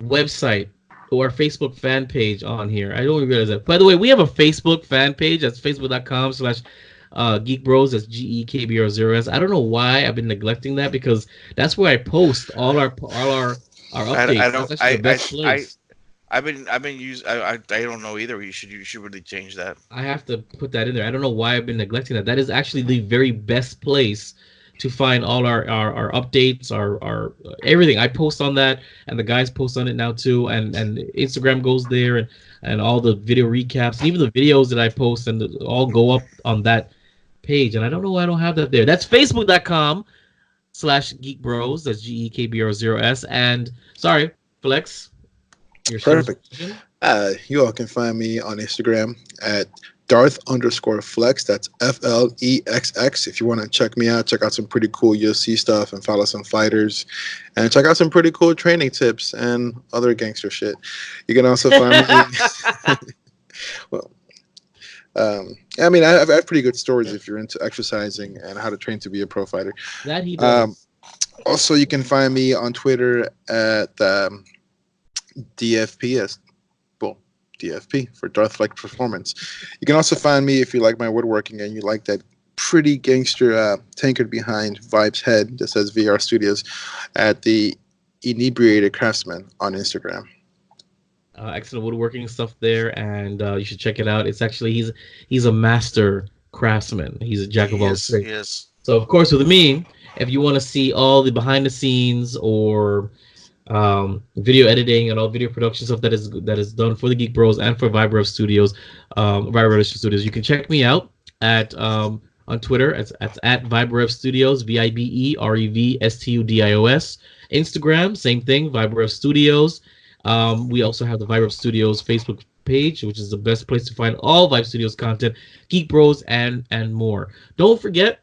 website or Facebook fan page on here? I don't even realize that. By the way, we have a Facebook fan page. That's facebook.com/Geek Bros. That's GEKBROS. I don't know why I've been neglecting that, because that's where I post all our updates. That's actually the best place. I've been using. I don't know either. You should really change that. I have to put that in there. I don't know why I've been neglecting that. That is actually the very best place to find all our updates, our everything. I post on that, and the guys post on it now too, and Instagram goes there, and all the video recaps, and even the videos that I post, and all go up on that page. And I don't know why I don't have that there. That's facebook.com/Geek Bros. That's GEKBROS. And sorry, Flex. Perfect. You all can find me on Instagram at Darth_Flex. That's FLEXX. If you want to check me out, check out some pretty cool UFC stuff and follow some fighters, and check out some pretty cool training tips and other gangster shit. You can also find me. Well, I mean, I have pretty good stories if you're into exercising and how to train to be a pro fighter. That he does. Also, you can find me on Twitter at DFP as DFP for Darth Flex Performance. You can also find me if you like my woodworking and you like that pretty gangster tankard behind Vibe's head that says VR Studios at the Inebriated Craftsman on Instagram. Excellent woodworking stuff there, and you should check it out. It's actually he's a master craftsman. He's a jack of all trades. Yes. So of course with me, if you want to see all the behind the scenes or video editing and all video production stuff that is done for the Geek Bros and for Vibe Studios, you can check me out at on Twitter at Vibe Studios, VIBEREVSTUDIOS. Instagram, same thing, Vibe Studios. We also have the Vibe Studios Facebook page, which is the best place to find all Vibe Studios content, Geek Bros and more. Don't forget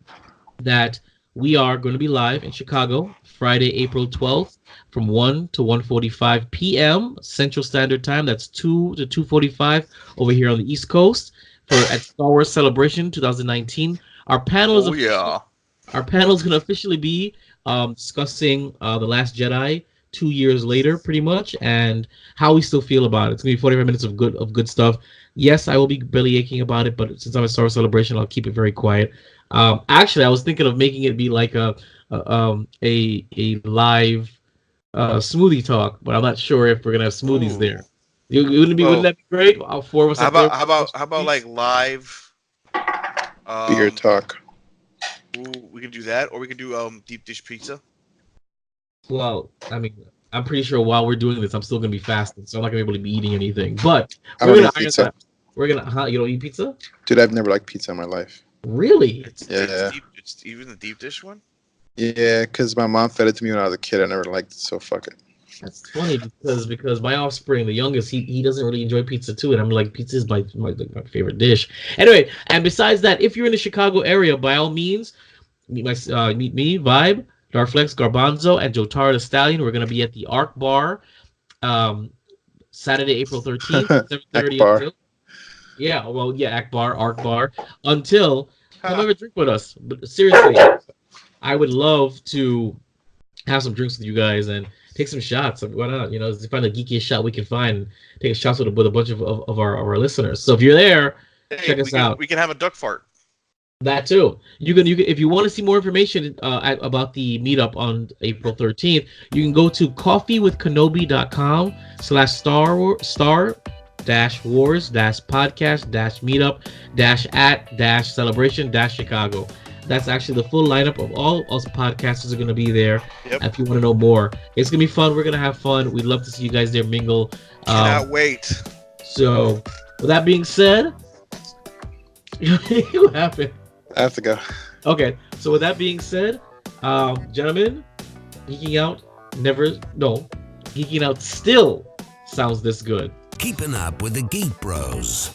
that we are going to be live in Chicago Friday, April 12th from 1 to 1:45 p.m. Central Standard Time. That's 2 to 2:45 over here on the East Coast at Star Wars Celebration 2019. Our panel is our panel is going to officially be discussing The Last Jedi 2 years later, pretty much, and how we still feel about it. It's going to be 45 minutes of good stuff. Yes, I will be belly aching about it, but since I'm a Star Wars Celebration, I'll keep it very quiet. Actually, I was thinking of making it be like a live smoothie talk, but I'm not sure if we're gonna have smoothies there. Wouldn't that be great? All four of us. How about like live beer talk? We can do that, or we can do deep dish pizza. Well, I mean, I'm pretty sure while we're doing this, I'm still gonna be fasting, so I'm not gonna be able to be eating anything. But we're gonna iron that. We're gonna. You don't eat pizza? Dude, I've never liked pizza in my life. Really? It's even the deep dish one. Yeah, because my mom fed it to me when I was a kid. I never liked it, so fuck it. That's funny because my offspring, the youngest, he doesn't really enjoy pizza too, and I'm like, pizza is my favorite dish. Anyway, and besides that, if you're in the Chicago area, by all means, meet me, Vibe, Darflex, Garbanzo, and JoeTarro the Stallion. We're gonna be at the Arc Bar, Saturday, April 13th, 7:30 until. Yeah, well, yeah, Arc Bar until come have a drink with us. But seriously, I would love to have some drinks with you guys and take some shots. Why not? You know, find the geekiest shot we can find and take shots with a bunch of our listeners. So if you're there, check us out. We can have a duck fart. That too. You can if you want to see more information about the meetup on April 13th, you can go to coffeewithkenobi.com/star-wars-podcast-meetup-at-celebration-chicago. That's actually the full lineup of all us podcasters are going to be there. Yep. If you want to know more, it's going to be fun. We're going to have fun. We'd love to see you guys there mingle. Cannot wait. So, with that being said, what happened? I have to go. Okay, so with that being said, gentlemen, geeking out still sounds this good. Keeping up with the Geek Bros.